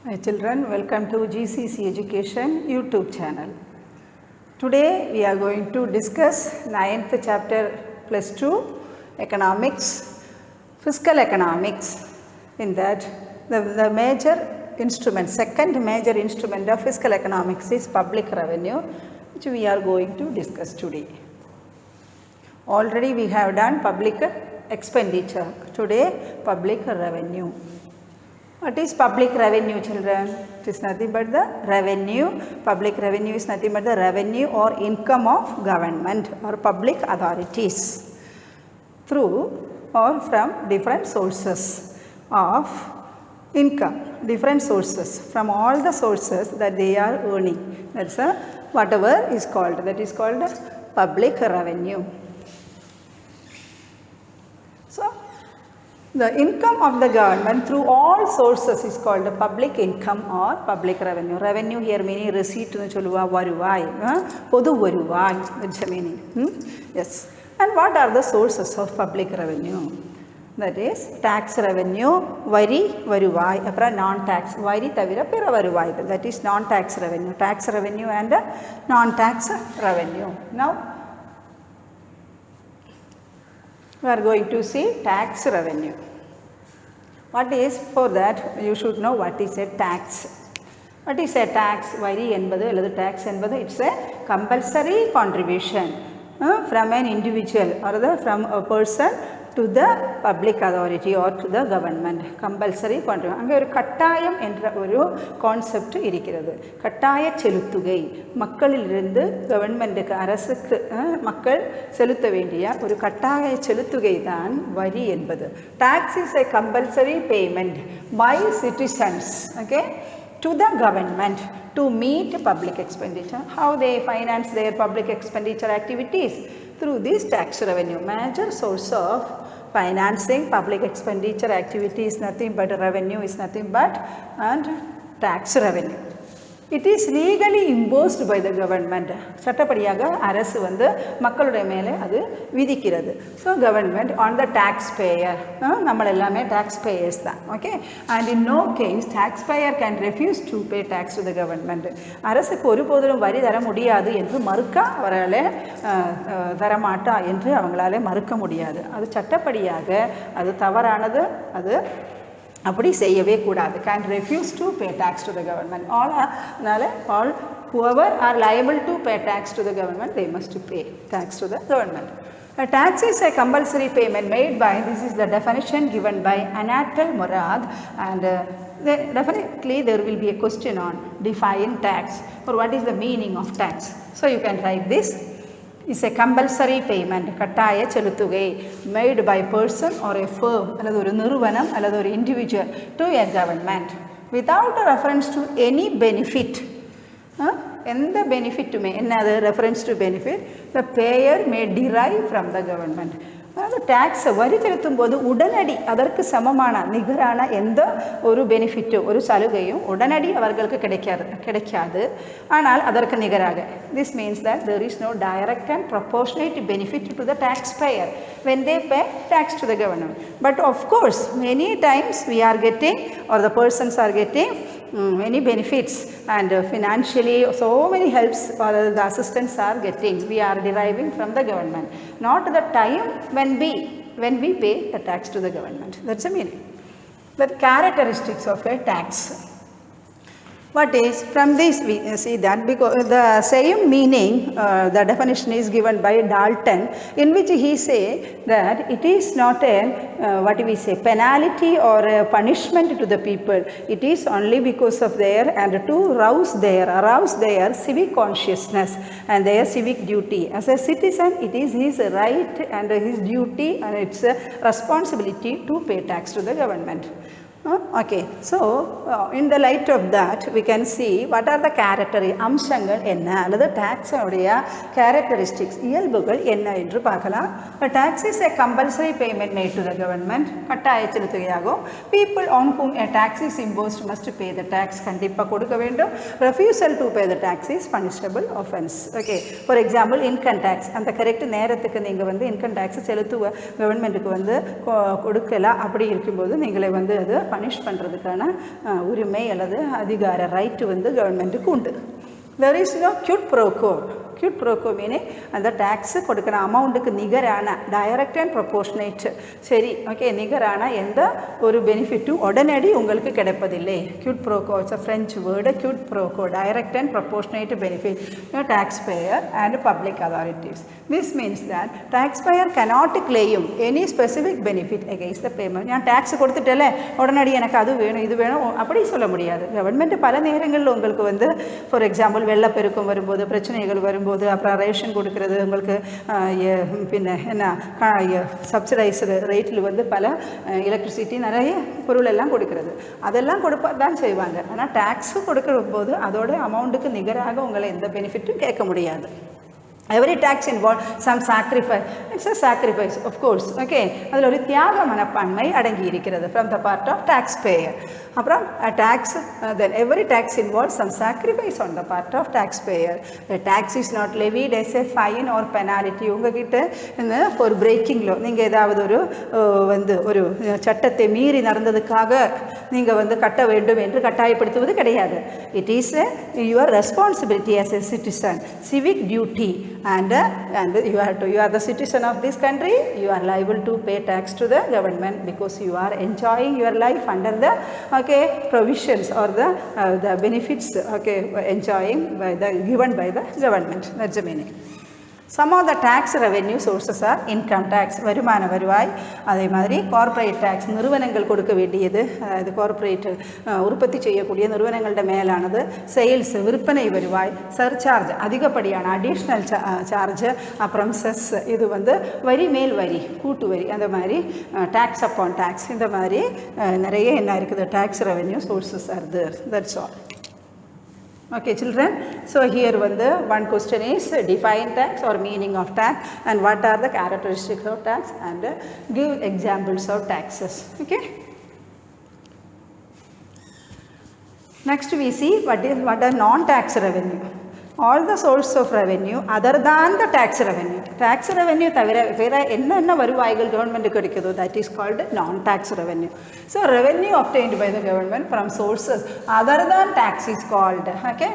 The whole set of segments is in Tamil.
Hi children, welcome to GCC Education YouTube channel. Today we are going to discuss 9th chapter plus 2 economics, fiscal economics. In that the major instrument, second major instrument of fiscal economics is public revenue, which we are going to discuss today. Already we have done public expenditure, today public revenue. What is public revenue, children? It is nothing but the revenue. Public revenue is nothing but the revenue or income of government or public authorities through or from different sources of income, different sources, from all the sources that they are earning. That's whatever is called, that is called public revenue. So, the income of the government through all sources is called public income or public revenue. Revenue here meaning receipt, varuvai, podu varuvai, that's the meaning. Yes. And what are the sources of public revenue? That is tax revenue, vari varuvai, apra non-tax, vari tavira pira varuvai, that is non-tax revenue, tax revenue and non-tax revenue. Now, we are going to see tax revenue. What is, for that you should know what is a tax. What is a tax? Vari enbadu alladu tax enbadu, it's a compulsory contribution from an individual or from a person to the public authority or to the government. Compulsory contribution. அங்கே ஒரு கட்டாயம் என்ற ஒரு கான்செப்ட் இருக்கிறது. கட்டாய செலுத்துகை, மக்களிலிருந்து கவர்மெண்ட்டுக்கு, அரசுக்கு மக்கள் செலுத்த வேண்டிய ஒரு கட்டாய செலுத்துகை தான் வரி என்பது. Tax is a compulsory payment by citizens, okay, to the government to meet public expenditure. How they finance their public expenditure activities? Through this tax revenue. Major source of financing public expenditure activity is nothing but revenue, is nothing but and tax revenue. It is legally imposed by the government. சட்டப்படியாக அரசு வந்து மக்களுடைய மேலே அது விதிக்கிறது. So government on the taxpayer, நம்ம எல்லாமே taxpayers தான், okay, and in no case taxpayer can refuse to pay tax to the government. அரசுக்கு ஒருபோதும் வரி தர முடியாது என்று மறுக்க அவராலே தரமாட்டா என்று அவங்களாலே மறுக்க முடியாது. அது சட்டப்படியாக அது தவறானது, அது அப்படி செய்யவே கூடாது. Can refuse to pay tax to the government. All whoever are liable to pay tax to the government, they must pay tax to the government. A tax is a compulsory payment made by, this is the definition given by Anatal Murad, and definitely there will be a question on define tax or what is the meaning of tax. So you can type this. Is a compulsory payment, கட்டாய செலுத்துகை, made by person or a firm, அல்லது ஒரு நிறுவனம் அல்லது ஒரு individual to a government without a reference to any benefit. எந்த பெனிஃபிட்டுமே, என்னது reference to benefit, the payer may derive from the government. அதாவது டேக்ஸை வரி செலுத்தும் போது உடனடி அதற்கு சமமான நிகரான எந்த ஒரு பெனிஃபிட்டோ ஒரு சலுகையும் உடனடி அவர்களுக்கு கிடைக்காது. ஆனால் அதற்கு நிகராக, this means that there is no direct and proportionate benefit to the taxpayer when they pay tax to the government. But of course many times we are getting or the persons are getting many benefits and financially so many helps or the assistance are getting, we are deriving from the government, not the time when we pay the tax to the government. That's the meaning. The characteristics of a tax. What is, from this we see that because the same meaning, the definition is given by Dalton, in which he say that it is not a what we say penalty or a punishment to the people. It is only because of their and to arouse their civic consciousness and their civic duty. As a citizen, it is his right and his duty and its responsibility to pay tax to the government. Okay, so in the light of that we can see what are the அம்சங்கள் என்ன அல்லது tax உடைய characteristics இயல்புகள் என்ன என்று பார்க்கலாம். A tax is a compulsory payment made to the government. கட்டாய செலுத்துகையாகும். People on whom a tax is imposed must pay the tax. கண்டிப்பா கொடுக்க வேண்டும். Refusal to pay the tax is punishable offense. Okay, for example income tax, அந்த கரெக்ட் நேரத்துக்கு நீங்க வந்து income tax செலுத்துவ கவர்மெண்ட்டுக்கு வந்து கொடுக்கல, அப்படி இருக்கும்போது நீங்களே வந்து அது பனிஷ் பண்ணுறதுக்கான உரிமை அல்லது அதிகார ரைட்டு வந்து கவர்மெண்ட்டுக்கு உண்டு. There is no quid pro quo. Quid pro quo meaning அந்த டேக்ஸ் கொடுக்குற அமௌண்ட்டுக்கு நிகரான டைரக்ட் அண்ட் ப்ரொபோர்ஷனேட் சரி ஓகே நிகரான எந்த ஒரு பெனிஃபிட்டும் உடனடி உங்களுக்கு கிடைப்பதில்லை. Quid pro quo it's a French word. Quid pro quo direct and proportionate benefit tax payer and public authorities. This means that taxpayer cannot claim any specific benefit against the payment. நான் டேக்ஸ் கொடுத்துட்டேல உடனடி எனக்கு அது வேணும் இது வேணும் அப்படி சொல்ல முடியாது. கவர்மெண்ட் பல நேரங்களில் உங்களுக்கு வந்து ஃபார் எக்ஸாம்பிள் வெள்ளப்பெருக்கம் வரும்போது பிரச்சனைகள் வரும்போது அப்புறம் ரேஷன் கொடுக்கறது உங்களுக்கு பின்ன என்ன சப்சிடைஸ்டு ரேட்டில் வந்து பல எலக்ட்ரிசிட்டி நிறைய பொருள் எல்லாம் கொடுக்கறது அதெல்லாம் கொடுப்பதான் செய்வாங்க. ஆனால் டேக்ஸு கொடுக்கிற போது அதோட அமௌண்ட்டுக்கு நிகராக உங்களை எந்த பெனிஃபிட்டும் கேட்க முடியாது. Every tax involves some sacrifice. It's a sacrifice, of course. Okay. அதில் ஒரு தியாக மனப்பான்மை அடங்கி இருக்கிறது from the part of taxpayer. அப்புறம் tax, then every tax involves some sacrifice on the part of taxpayer. The tax is not levied as a fine or penalty. உங்ககிட்ட இந்த ஒரு breaking law நீங்கள் ஏதாவது ஒரு வந்து ஒரு சட்டத்தை மீறி நடந்ததுக்காக நீங்கள் வந்து கட்ட வேண்டும் என்று கட்டாயப்படுத்துவது கிடையாது. It is your responsibility as a citizen, civic duty. And you are the citizen of this country, you are liable to pay tax to the government because you are enjoying your life under the provisions or the benefits enjoying given by the government. That's the meaning. Some of the tax revenue sources are income tax, வருமான வருவாய், அதே மாதிரி கார்ப்பரேட் டேக்ஸ் நிறுவனங்கள் கொடுக்க வேண்டியது, அது கார்ப்பரேட் உற்பத்தி செய்யக்கூடிய நிறுவனங்களோட மேலானது, சேல்ஸ் விற்பனை வருவாய், சர்சார்ஜ் அதிகப்படியான அடிஷ்னல் சார்ஜ், அப்புறம் செஸ் இது வந்து வரி மேல் வரி கூட்டு வரி அந்த மாதிரி டேக்ஸ் அப்பான் டேக்ஸ் இந்த மாதிரி நிறைய என்ன இருக்குது tax revenue sources are there. That's all. Okay children, so here one question is define tax or meaning of tax and what are the characteristics of tax and give examples of taxes. Okay. Next we see what are non-tax revenue. All the sources of revenue other than the tax revenue. Tax revenue தவிர வேற என்ன வருவாய்கள் கவர்மெண்ட்டுக்கு கிடைக்குதோ that is called non-tax revenue. So revenue obtained by the government from sources other than tax is called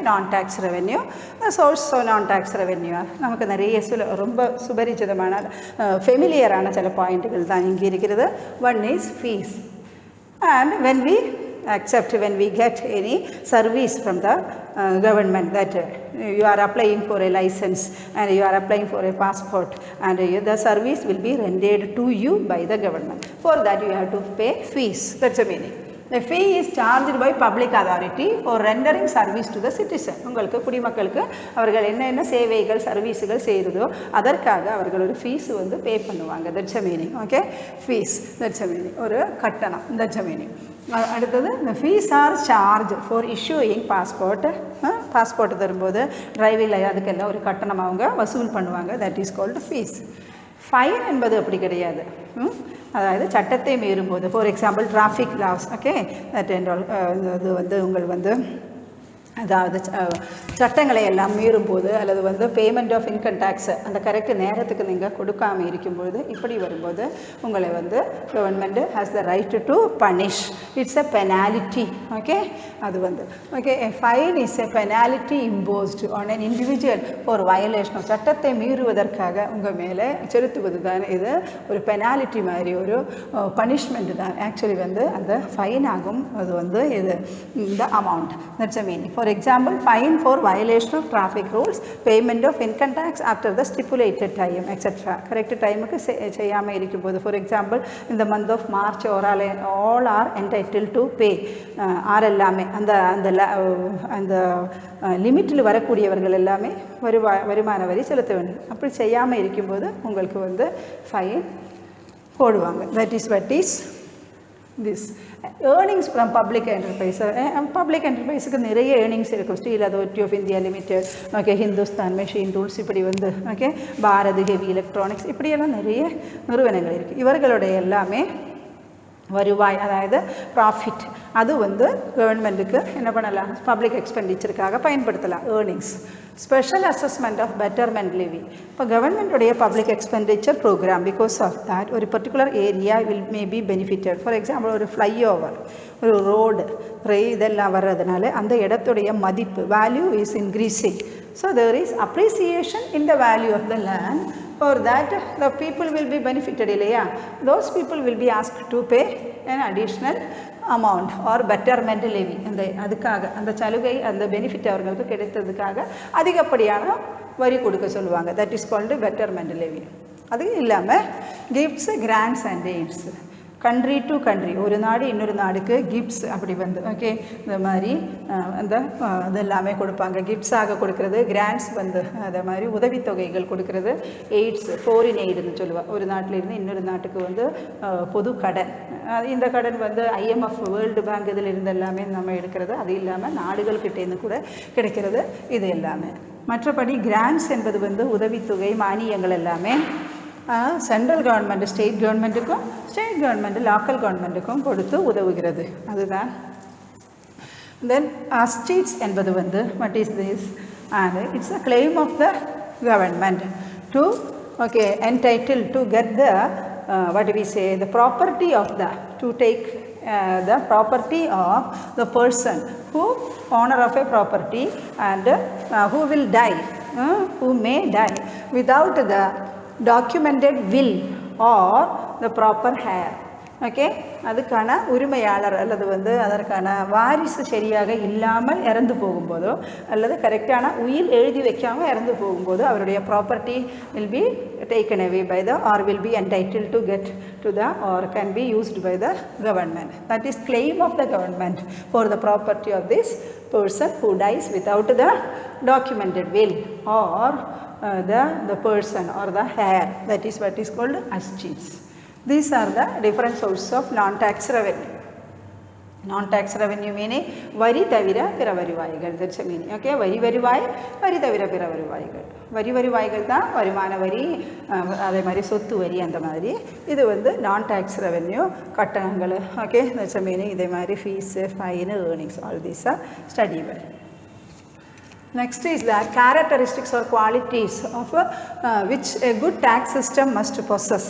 non-tax revenue. The source of non-tax revenue நமக்கு நிறைய ரொம்ப சுபரிச்சிதமான ஃபெமிலியரான சில பாயிண்ட்கள் தான் இங்கே இருக்கிறது. One is fees, and when we get any service from the government that you are applying for a license and you are applying for a passport and the service will be rendered to you by the government. For that you have to pay fees. That's the meaning. The fee is charged by public authority for rendering service to the citizen. உங்களுக்கு குடிமக்களுக்கு அவர்கள் என்ன சேவைகள் சர்வீஸ்கள் செய்கிறதோ அதற்காக அவர்கள் ஒரு ஃபீஸ் வந்து பே பண்ணுவாங்க. That's the meaning. Okay, fees. That's the meaning. ஒரு கட்டணம். That's the meaning. அடுத்தது the fees are charged for issuing passport. Passport தரும்போது டிரைவிங் அதுக்கெல்லாம் ஒரு கட்டணம் அவங்க வசூல் பண்ணுவாங்க. That is called fees. Fine என்பது அப்படி கிடையாது. அதாவது சட்டத்தை மீறும்போது ஃபார் எக்ஸாம்பிள் டிராஃபிக் லாஸ் அது உங்கள் அதாவது சட்டங்களை எல்லாம் மீறும்போது அல்லது பேமெண்ட் ஆஃப் இன்கம் டேக்ஸ் அந்த கரெக்ட் நேரத்துக்கு நீங்கள் கொடுக்காமல் இருக்கும்பொழுது இப்படி வரும்போது உங்களை government has the right to punish. It's a penalty. அது a fine is a penalty imposed on an individual for violation of சட்டத்தை மீறுவதற்காக உங்கள் மேலே செலுத்துவது தான் இது ஒரு பெனாலிட்டி மாதிரி ஒரு பனிஷ்மெண்ட் தான். ஆக்சுவலி அந்த ஃபைன் ஆகும். அது இது இந்த amount. That's a meaning. For example, fine for violation of traffic rules, payment of income tax after the stipulated time, etc. Correct time ku seyyama irukkumbodhu, for example, in the month of March all are entitled to pay. Arellame and லிமிட்டில் வரக்கூடியவர்கள் எல்லாமே வருமான வரி செலுத்த வேண்டும். அப்படி செய்யாமல் இருக்கும்போது உங்களுக்கு ஃபைன் போடுவாங்க. That is what is this earnings from public enterprise. Public enterprise க்கு நிறைய earnings இருக்கும். Steel Authority of India Limited, Hindustan Machine Tools, இப்படி பாரத் ஹெவி எலக்ட்ரானிக்ஸ், இப்படியெல்லாம் நிறைய நிறுவனங்கள் இருக்குது. இவர்களுடைய எல்லாமே வருவாய் அதாவது ப்ராஃபிட் அது கவர்மெண்ட்டுக்கு என்ன பண்ணலாம், பப்ளிக் எக்ஸ்பெண்டிச்சருக்காக பயன்படுத்தலாம். Earnings Special assessment of betterment levy. For government public expenditure program, because of that, a particular area will may be benefited. For example, a flyover, a road, and the value is increasing. So there is appreciation in the value of the land. For that, the people will be benefited. Those people will be asked to pay an additional amount or betterment levy. And the chalugai and the benefit அவங்களுக்கு கிடைத்ததுக்காக அதிகப்படியான வரி கொடுக்க சொல்லுவாங்க. That is called betterment levy. அது இல்லாம gifts, grants and aids. country to country, ஒரு நாடு இன்னொரு நாடுக்கு gifts அப்படி வந்து ஓகே இந்த மாதிரி அந்த அதெல்லாமே கொடுப்பாங்க. கிஃப்ட்ஸாக கொடுக்கறது, கிராண்ட்ஸ் வந்து அதே மாதிரி உதவித்தொகைகள் கொடுக்கறது, எய்ட்ஸ் ஃபாரின் எய்டுன்னு சொல்லுவாள். ஒரு நாட்டிலிருந்து இன்னொரு நாட்டுக்கு வந்து பொது கடன், இந்த கடன் வந்து IMF வேர்ல்டு பேங்க் இதில் இருந்து எல்லாமே நம்ம எடுக்கிறது. அது இல்லாமல் நாடுகள்கிட்டேருந்து கூட கிடைக்கிறது. இது எல்லாமே மற்றபடி கிராண்ட்ஸ் என்பது வந்து உதவித்தொகை, மானியங்கள் எல்லாமே சென்ட்ரல் கவர்மெண்ட் ஸ்டேட் கவர்மெண்ட்டுக்கும் ஸ்டேட் கவர்மெண்ட் லோக்கல் கவர்மெண்ட்டுக்கும் கொடுத்து உதவுகிறது. அதுதான். தென் அஸ்டேட்ஸ் என்பது வந்து what is this? And it's a claim of the government to entitled to get the what do we say, the property of the, to take the property of the person who owner of a property and who will die, who may die without the documented will or the proper heir. Okay, அதுக்கான உரிமையாளர் அல்லது வந்து அதற்கான வாரிசு சரியாக இல்லாமல் இறந்து போகும்போதோ அல்லது கரெக்டான உயில் எழுதி வைக்காமல் இறந்து போகும்போதோ அவருடைய property will be taken away by the or will be entitled to get to the or can be used by the government. That is claim of the government for the property of this person who dies without the documented will or the person or the heir. That is what is called escheats. These are the different sources of non-tax revenue. Non-tax revenue meaning vari thavira pira varivaigal. That's a meaning. Okay, vari thavira pira varivaigal. Varivaigal da varumana vari adhe mari sottu vari and mari. Idu vandu non-tax revenue kattanangal. Okay, that's a meaning. Idhe mari fees, fine, earnings, all these are studyable. Next is the characteristics or qualities of which a good tax system must possess.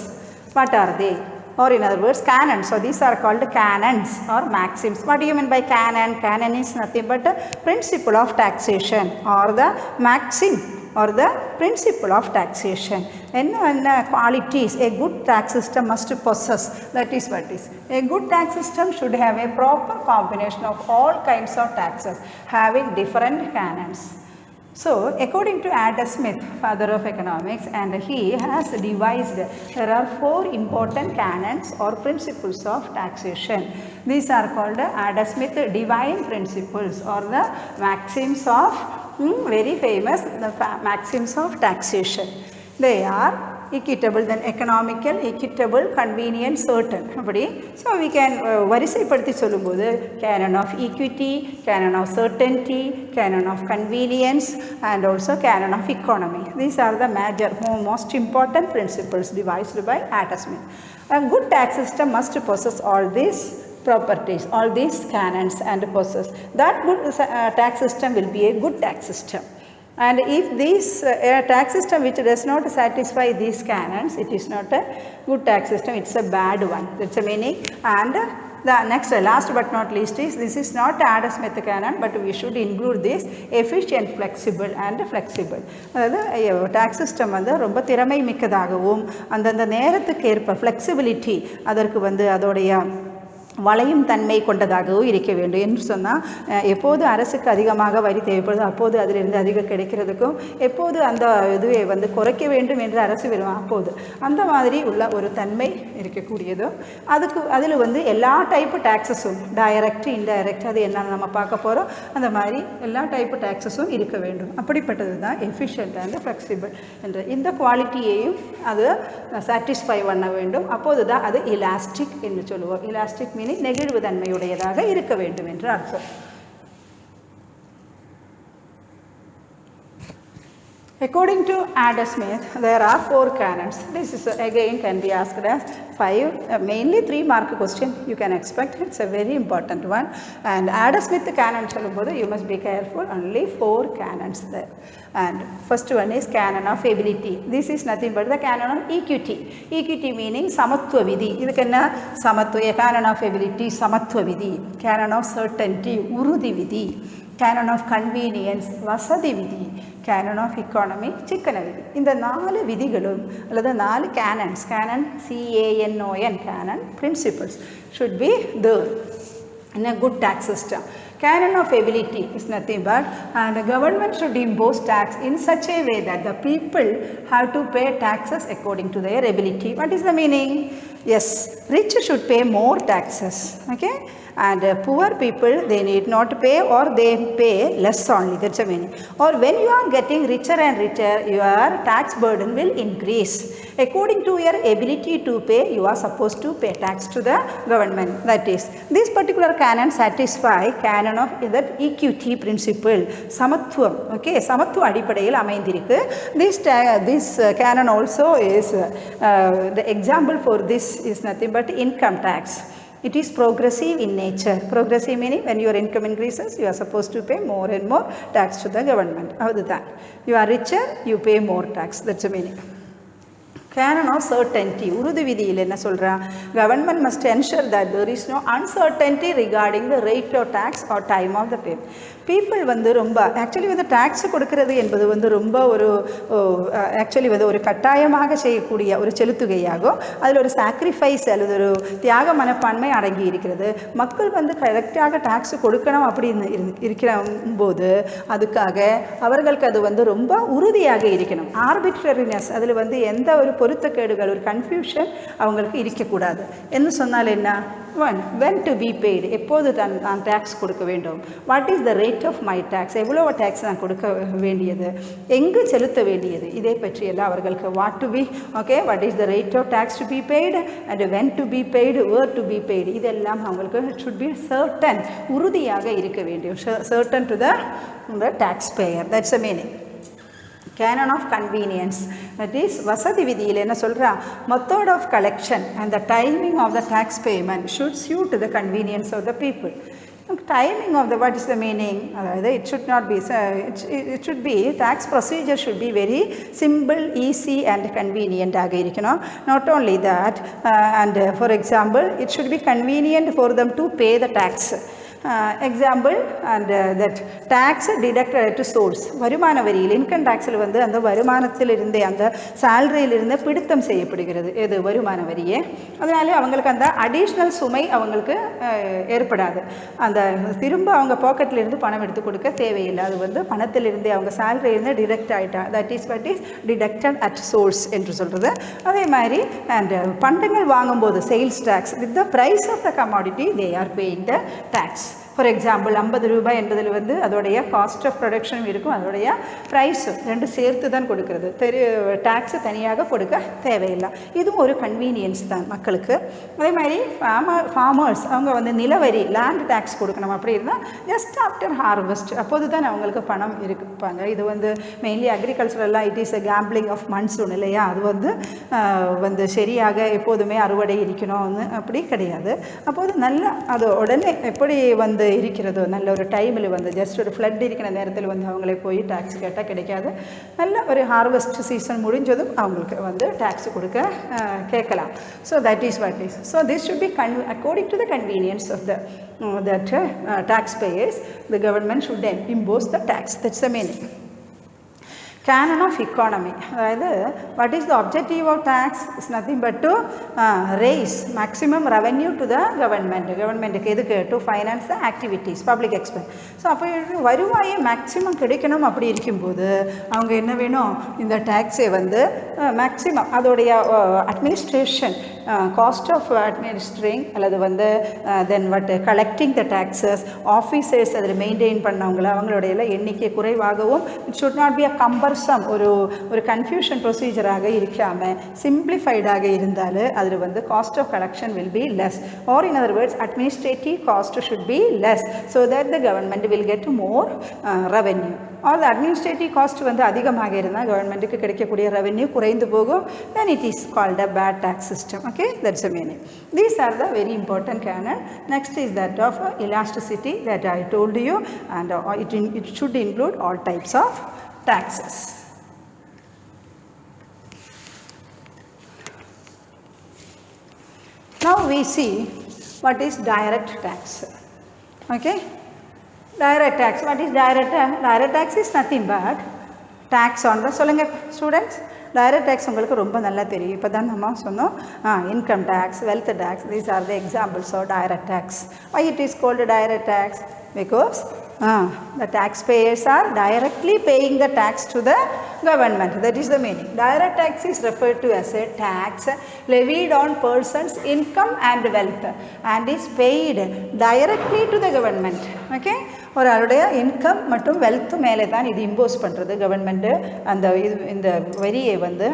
What are they? Or in other words, canons. So these are called canons or maxims. What do you mean by canon? Canon is nothing but a principle of taxation or the maxim or the principle of taxation. And qualities a good tax system must possess. That is what is. A good tax system should have a proper combination of all kinds of taxes having different canons. So, according to Adam Smith, father of economics, and he has devised, there are 4 important canons or principles of taxation. These are called Adam Smith divine principles or the maxims of, very famous, the maxims of taxation. They are equitable, then economical, equitable, convenient, certain. So we can வரிசைப்படுத்தி சொல்லும்போது canon of equity, canon of certainty, canon of convenience and also canon of economy. These are the major most important principles devised by Adam Smith. A good tax system must possess all these properties, all these canons and possess. That good tax system will be a good tax system. And if this tax system which does not satisfy these canons, it is not a good tax system, it's a bad one. That's a meaning. And the next, last but not least is, this is not Adam Smith canon, but we should include this efficient, flexible and flexible. அதாவது tax system வந்து ரொம்ப திறமை மிக்கதாகவும் அந்தந்த நேரத்துக்கு ஏற்ப flexibility அதற்கு வந்து அதோடைய வளையும் தன்மை கொண்டதாகவும் இருக்க வேண்டும் என்று சொன்னால், எப்போது அரசுக்கு அதிகமாக வரி தேவைப்படுதோ அப்போது அதிலிருந்து அதிகம் கிடைக்கிறதுக்கும், எப்போது அந்த இதுவை வந்து குறைக்க வேண்டும் என்று அரசு விரும்பும் அப்போது அந்த மாதிரி உள்ள ஒரு தன்மை இருக்கக்கூடியதும், அதில் வந்து எல்லா டைப்பு டேக்ஸஸும் டைரக்ட், இன்டைரக்ட், அது என்னென்னு நம்ம பார்க்க போகிறோம். அந்த மாதிரி எல்லா டைப்பு டேக்ஸஸும் இருக்க வேண்டும். அப்படிப்பட்டது தான் எஃபிஷியன்ட் அண்ட் ஃப்ளெக்சிபிள் என்ற இந்த குவாலிட்டியையும் அது சாட்டிஸ்ஃபை பண்ண வேண்டும். அப்போது தான் அது இலாஸ்டிக் என்று சொல்லுவோம். இலாஸ்டிக் நெகிழ்வுதன்மையுடையதாக இருக்க வேண்டும் என்று அர்த்தம். According to Adam Smith, there are 4 canons. This is again can be asked as 5, mainly 3 mark question you can expect. It's a very important one. And Adam Smith canon சொல்லும்போது you must be careful, only 4 canons there. And first one is canon of ability. This is nothing but the canon of equity. Equity meaning samatva vidhi. இதுக்கு என்ன samatva, canon of ability, samatva vidhi. Canon of certainty, urudhi vidhi. Canon of convenience, vasadi vidhi. Canon of economy, chikkana vidhi. இந்த 4 விதிகளும் அல்லது 4 canons, canon CANON, canon principles should be there in a good tax system. Canon of ability is nothing but the government should impose tax in such a way that the people have to pay taxes according to their ability. What is the meaning? Yes, rich should pay more taxes, okay, and poor people they need not pay or they pay less only. That's the meaning. Or when you are getting richer and richer, your tax burden will increase. According to your ability to pay, you are supposed to pay tax to the government. That is, this particular canon satisfy canon of that equity principle, samatvam. Okay, samatva adipadayil amaindirukku. This canon also is the example for this is nothing but income tax. It is progressive in nature. Progressive meaning when your income increases, you are supposed to pay more and more tax to the government. Other than you are richer, you pay more tax. That's the meaning. Canon of certainty. உறுதி விதியில் என்ன சொல்றா? Government must ensure that there is no uncertainty regarding the rate of tax or time of the payment. People வந்து ரொம்ப ஆக்சுவலி வந்து டேக்ஸ் கொடுக்கறது என்பது வந்து ரொம்ப ஒரு ஆக்சுவலி வந்து ஒரு கட்டாயமாக செய்யக்கூடிய ஒரு செலுத்துகையாகும். அதில் ஒரு சாக்ரிஃபைஸ் அல்லது ஒரு தியாக மனப்பான்மை அடங்கி இருக்கிறது. மக்கள் வந்து கரெக்டாக டேக்ஸ் கொடுக்கணும் அப்படின்னு இருக்கிற போது அதுக்காக அவர்களுக்கு அது வந்து ரொம்ப உறுதியாக இருக்கணும். ஆர்பிட்ரரினஸ் அதில் வந்து எந்த ஒரு பொருத்தக்கேடுகள் ஒரு கன்ஃபியூஷன் அவங்களுக்கு இருக்கக்கூடாது. என்ன சொன்னால் என்ன? when to be paid, எப்போது நான் டேக்ஸ் கொடுக்க வேண்டும், what is the rate of my tax, எவ்வளோ டேக்ஸ் நான் கொடுக்க வேண்டியது, எங்கு செலுத்த வேண்டியது, இதை பற்றியெல்லாம் அவர்களுக்கு what to be okay what is the rate of tax to be paid and when to be paid, where to be paid, இதெல்லாம் அவங்களுக்கு should be certain, உறுதியாக இருக்க வேண்டும், certain to the tax payer. That's the meaning. Canon of convenience, that is vasadi vidhiyil enna solra, method of collection and the timing of the tax payment should suit the convenience of the people. Timing of the, what is the meaning? It should not be, it should be, tax procedure should be very simple, easy and convenient. Not only that, and for example, it should be convenient for them to pay the tax. Example, and that tax deducted at source, வருமான வரியில் இன்கம் டாக்ஸில் வந்து அந்த வருமானத்தில் இருந்தே அந்த சேலரியிலிருந்து பிடித்தம் செய்யப்படுகிறது எது வருமான வரியே. அதனால அவங்களுக்கு அந்த அடிஷ்னல் சுமை அவங்களுக்கு ஏற்படாது. அந்த திரும்ப அவங்க பாக்கெட்லேருந்து பணம் எடுத்து கொடுக்க தேவையில்லை. அது வந்து பணத்திலிருந்தே அவங்க சேலரியிலிருந்து டிடக்ட் ஆகிட்டா, that is what is deducted at source என்று சொல்கிறது. அதே மாதிரி அண்ட் பண்டங்கள் வாங்கும்போது sales tax with the price of the commodity they are paying the tax. For example 50 ரூபாய் என்பதில் வந்து அதோடைய காஸ்ட் ஆஃப் ப்ரொடக்ஷனும் இருக்கும், அதோடைய ப்ரைஸும் ரெண்டு சேர்த்து தான் கொடுக்கறது, டேக்ஸு தனியாக கொடுக்க தேவையில்லை. இதுவும் ஒரு கன்வீனியன்ஸ் தான் மக்களுக்கு. அதே மாதிரி ஃபார்மர்ஸ் அவங்க வந்து நிலவரி லேண்ட் டேக்ஸ் கொடுக்கணும் அப்படி இருந்தால் ஜஸ்ட் ஆஃப்டர் ஹார்வெஸ்ட் அப்போது தான் அவங்களுக்கு பணம் இருப்பாங்க. இது வந்து மெயின்லி அக்ரிகல்ச்சரெல்லாம் it is a gambling of monsoon இல்லையா, அது வந்து சரியாக எப்போதுமே அறுவடை இருக்கணும்னு அப்படி கிடையாது. அப்போது நல்ல அது உடனே எப்படி வந்து இருக்கிறதோ நல்ல ஒரு டைமில் வந்து ஜஸ்ட் ஒரு ஃப்ளட் இருக்கிற நேரத்தில் வந்து அவங்களே போய் டேக்ஸ் கேட்டால் கிடைக்காது. நல்ல ஒரு ஹார்வெஸ்ட் சீசன் முடிஞ்சதும் அவங்களுக்கு வந்து டேக்ஸ் கொடுக்க கேட்கலாம். So that is what is. So this should be according to the convenience of the taxpayers, the government should then impose the tax. That's the meaning. Canon of economy, அதாவது what is the objective of tax is nothing but to raise maximum revenue to the government. கவர்மெண்ட்டுக்கு எதுக்கு? to finance the activities, public expense. So அப்போ வருவாயை மேக்ஸிமம் கிடைக்கணும். அப்படி இருக்கும்போது அவங்க என்ன வேணும்? இந்த டேக்ஸை வந்து மேக்ஸிமம் அதோடைய அட்மினிஸ்ட்ரேஷன் காஸ்ட் ஆஃப் அட்மினிஸ்ட்ரிங் அல்லது வந்து then collecting the taxes officers அதில் மெயின்டைன் பண்ணவங்கள அவங்களுடைய எண்ணிக்கை குறைவாகவும், it should not be a cumber some ஒரு confusion procedure ஆக இருக்காம simplified ஆக இருந்தாலே அதில் வந்து cost of collection will be less, or in other words administrative cost should be less so that the government will get more revenue. Or the administrative cost வந்து அதிகமாக இருந்தால் கவர்மெண்ட்டுக்கு கிடைக்கக்கூடிய revenue குறைந்து போகும், then it is called a bad tax system. Okay, that's the meaning. These are the very important canon. Next is that of elasticity that I told you, and it should include all types of taxes. Now we see what is direct tax. Okay, direct tax. What is direct tax? Direct tax is nothing but tax on the, சொல்லுங்க students, direct tax உங்களுக்கு ரொம்ப நல்லா தெரியும். இப்போ தான் நம்ம சொன்னோம் income tax, wealth tax, these are the examples of direct tax. Why it is called direct tax? Because the taxpayers are directly paying the tax to the government. That is the meaning. Direct tax is referred to as a tax levied on persons' income and wealth and is paid directly to the government. Okay, ஒரு ஆளுடைய இன்கம் மற்றும் வெல்த் மேலே தான் இது இம்போஸ் பண்ணுறது கவர்மெண்ட்டு, அந்த இந்த வரியை வந்து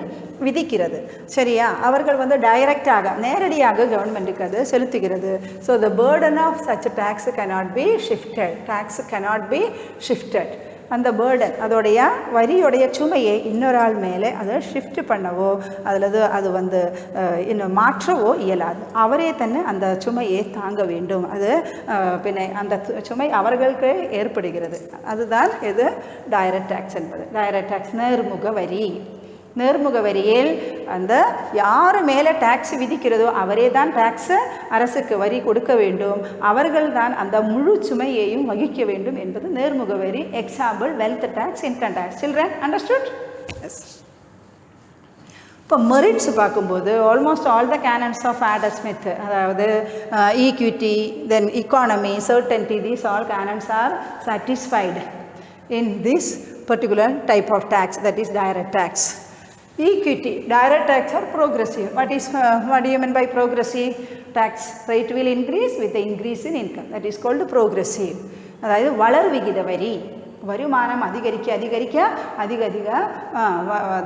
விதிக்கிறது. சரியா, அவர்கள் வந்து டைரக்டாக நேரடியாக கவர்மெண்ட்டுக்கு அது செலுத்துகிறது. So the burden of such tax cannot be shifted. Tax cannot be shifted. அந்த பேர்டன், அதோடைய வரியுடைய சுமையை இன்னொரு ஆள் மேலே அதை ஷிஃப்ட் பண்ணவோ அல்லது அது வந்து இன்னும் மாற்றவோ இயலாது. அவரே തന്നെ அந்த சுமையை தாங்க வேண்டும். அது பின்ன அந்த சுமை அவர்களுக்கு ஏற்படுகிறது. அதுதான் இது டைரக்ட் டேக்ஸ் என்பது. டைரக்ட் டேக்ஸ் நேர்முக வரி. நேர்முக வரியில் அந்த யார் மேலே டேக்ஸ் விதிக்கிறதோ அவரே தான் டேக்ஸை அரசுக்கு வரி கொடுக்க வேண்டும், அவர்கள் தான் அந்த முழு சுமையையும் வகிக்க வேண்டும் என்பது நேர்முக வரி. Example wealth tax, income tax. Children understood? Yes. இப்போ மெரிட்ஸ் பார்க்கும்போது almost all the canons of Adam Smith, அதாவது equity, then economy, certainty, these all canons are satisfied in this particular type of tax, that is direct tax. Equity, direct tax are progressive. What do you mean by progressive? Tax rate will increase with the increase in income. That is called progressive. அதாவது வளர் விகித வரி. வருமானம் அதிகரிக்க அதிகரிக்க அதிக அதிக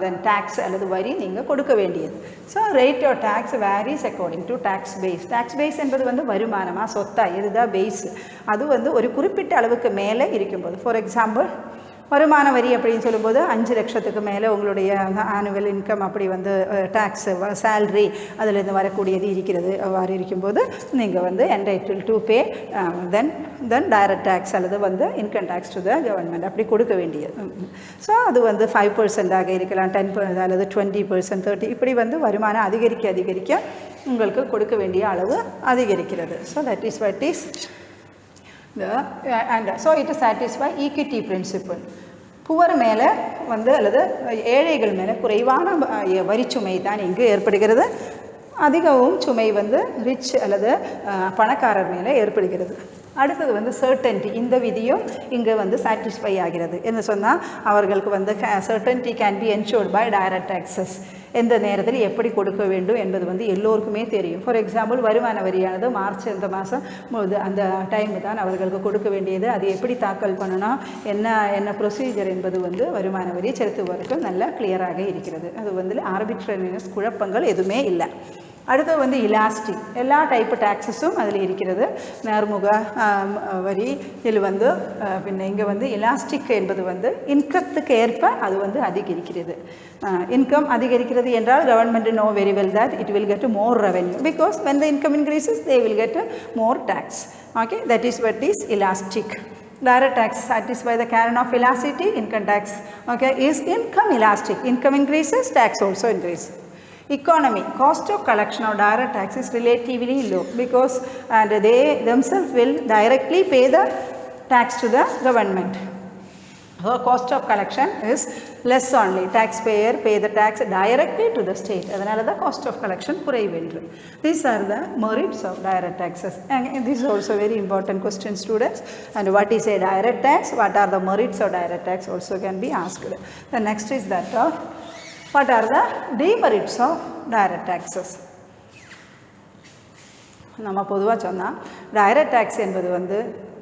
தென் டேக்ஸ் அல்லது வரி நீங்கள் கொடுக்க வேண்டியது. So rate of tax varies according to tax base. Tax base என்பது வந்து வருமானமாக சொத்தா இதுதான் பேஸ். அது வந்து ஒரு குறிப்பிட்ட அளவுக்கு மேலே இருக்கும்போது, ஃபார் எக்ஸாம்பிள் வருமான வரி அப்படின்னு சொல்லும்போது 5 லட்சத்துக்கு மேலே உங்களுடைய ஆனுவல் இன்கம் அப்படி வந்து டேக்ஸ் சேல்ரி அதிலிருந்து வரக்கூடியது இருக்கிறது. அவ்வாறு இருக்கும்போது நீங்கள் வந்து entitle to pay then direct tax அல்லது வந்து income tax to the government அப்படி கொடுக்க வேண்டியது. ஸோ அது வந்து 5% இருக்கலாம், 10% அல்லது 20%, 30, இப்படி வந்து வருமானம் அதிகரிக்க அதிகரிக்க உங்களுக்கு கொடுக்க வேண்டிய அளவு அதிகரிக்கிறது. So that is what is and so it satisfy equity principle. Poor மேலே வந்து அல்லது ஏழைகள் மேலே குறைவான வரிச்சுமை தான் இங்கு ஏற்படுகிறது. அதிகவும் சுமை வந்து ரிச் அல்லது பணக்காரர் மேலே ஏற்படுகிறது. அடுத்தது வந்து சர்டன்டி. இந்த விதியும் இங்கே வந்து சாட்டிஸ்ஃபை ஆகிறது. என்ன சொன்னால் அவர்களுக்கு வந்து certainty can be ensured by direct taxes. எந்த நேரத்தில் எப்படி கொடுக்க வேண்டும் என்பது வந்து எல்லோருக்குமே தெரியும். ஃபார் எக்ஸாம்பிள் வருமான வரியானது மார்ச் இந்த மாதம் அந்த டைமு தான் அவர்களுக்கு கொடுக்க வேண்டியது. அது எப்படி தாக்கல் பண்ணணும், என்ன ப்ரொசீஜர் என்பது வந்து வருமான வரி செலுத்துவதற்கு நல்லா கிளியராக இருக்கிறது. அது வந்து ஆர்பிட்ரரினஸ் குழப்பங்கள் எதுவுமே இல்லை. அடுத்து வந்து இலாஸ்டிக். எல்லா டைப்பு டேக்ஸஸும் அதில் இருக்கிறது. நேர்முக வரி இதில் வந்து பின்ன இங்கே வந்து இலாஸ்டிக் என்பது வந்து இன்கத்துக்கு ஏற்ப அது வந்து அதிகரிக்கிறது. இன்கம் அதிகரிக்கிறது என்றால் government know very well that it will get more revenue because when the income increases they will get more tax. Okay, that is what is elastic. Direct tax satisfy the canon of elasticity. Income tax, okay, is income elastic. Income increases, tax also increases. Economy, cost of collection of direct tax is relatively low because and they themselves will directly pay the tax to the government. So cost of collection is less only. Taxpayer pay the tax directly to the state. Adanaல the cost of collection குறைவென்று. These are the merits of direct taxes. And this is also very important question, students. And what is a direct tax? What are the merits of direct tax also can be asked. The next is that of what are the demerits of direct taxes? நம்ம பொதுவாக சொன்னால் டைரக்ட் டேக்ஸ் என்பது வந்து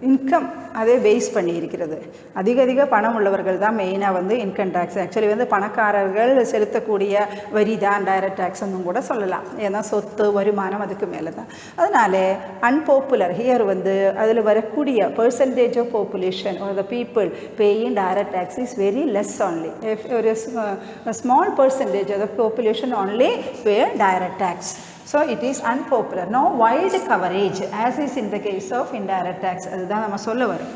இன்கம் அதே பேஸ் பண்ணி இருக்கிறது. அதிக அதிக பணம் உள்ளவர்கள் தான் மெயினாக வந்து இன்கம் டேக்ஸ். ஆக்சுவலி வந்து பணக்காரர்கள் செலுத்தக்கூடிய வரி தான் டைரக்ட் டேக்ஸ்ன்னு கூட சொல்லலாம். ஏன்னா சொத்து வருமானம் அதுக்கு மேலே தான். அதனால அன்பாப்புலர் ஹியர் வந்து அதில் வரக்கூடிய percentage of population are the people paying direct tax is very less only. If ஒரு small percentage of the population only pay direct tax. So it is unpopular. No wide coverage as is in the case of indirect tax. அதுதான் நம்ம சொல்ல வரோம்.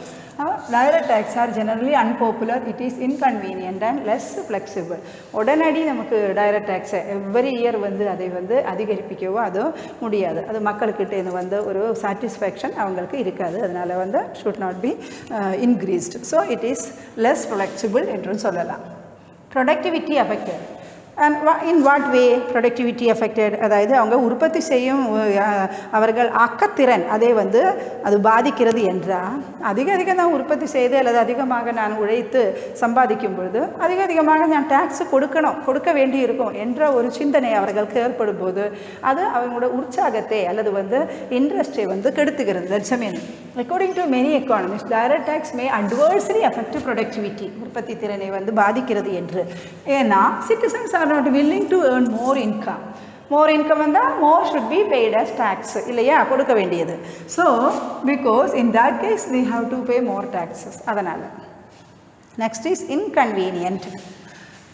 Direct tax are generally unpopular. It is inconvenient and less flexible. உடனடி நமக்கு direct tax every year வந்து அதை வந்து அதிகரிப்பிக்கவோ அது முடியாது. அது மக்கள்கிட்ட வந்து ஒரு satisfaction அவங்களுக்கு இருக்காது. அதனால வந்து should not be increased. So it is less flexible என்று சொல்லலாம். Productivity affected. And in what way productivity affected? அதாவது அவங்க உற்பத்தி செய்யும் அவர்கள் ஆக்கத்திறன் அதை வந்து அது பாதிக்கிறது என்றால் அதிக நான் உற்பத்தி செய்து அல்லது அதிகமாக நான் உழைத்து சம்பாதிக்கும் பொழுது அதிகமாக நான் டேக்ஸ் கொடுக்க வேண்டி இருக்கும் என்ற ஒரு சிந்தனை அவர்களுக்கு ஏற்படும் போது அது அவங்களோட உற்சாகத்தை அல்லது வந்து இன்ட்ரெஸ்டை வந்து கெடுத்துகிறது. தட்சமேன் according to many economists direct tax may adversely affect productivity. உற்பத்தி திறனை வந்து பாதிக்கிறது என்று. ஏன்னா citizens are not willing to earn more income. More income வந்தால் more should be paid as tax இல்லையா, கொடுக்க வேண்டியது. So because in that case we have to pay more taxes. அதனால் next is inconvenient.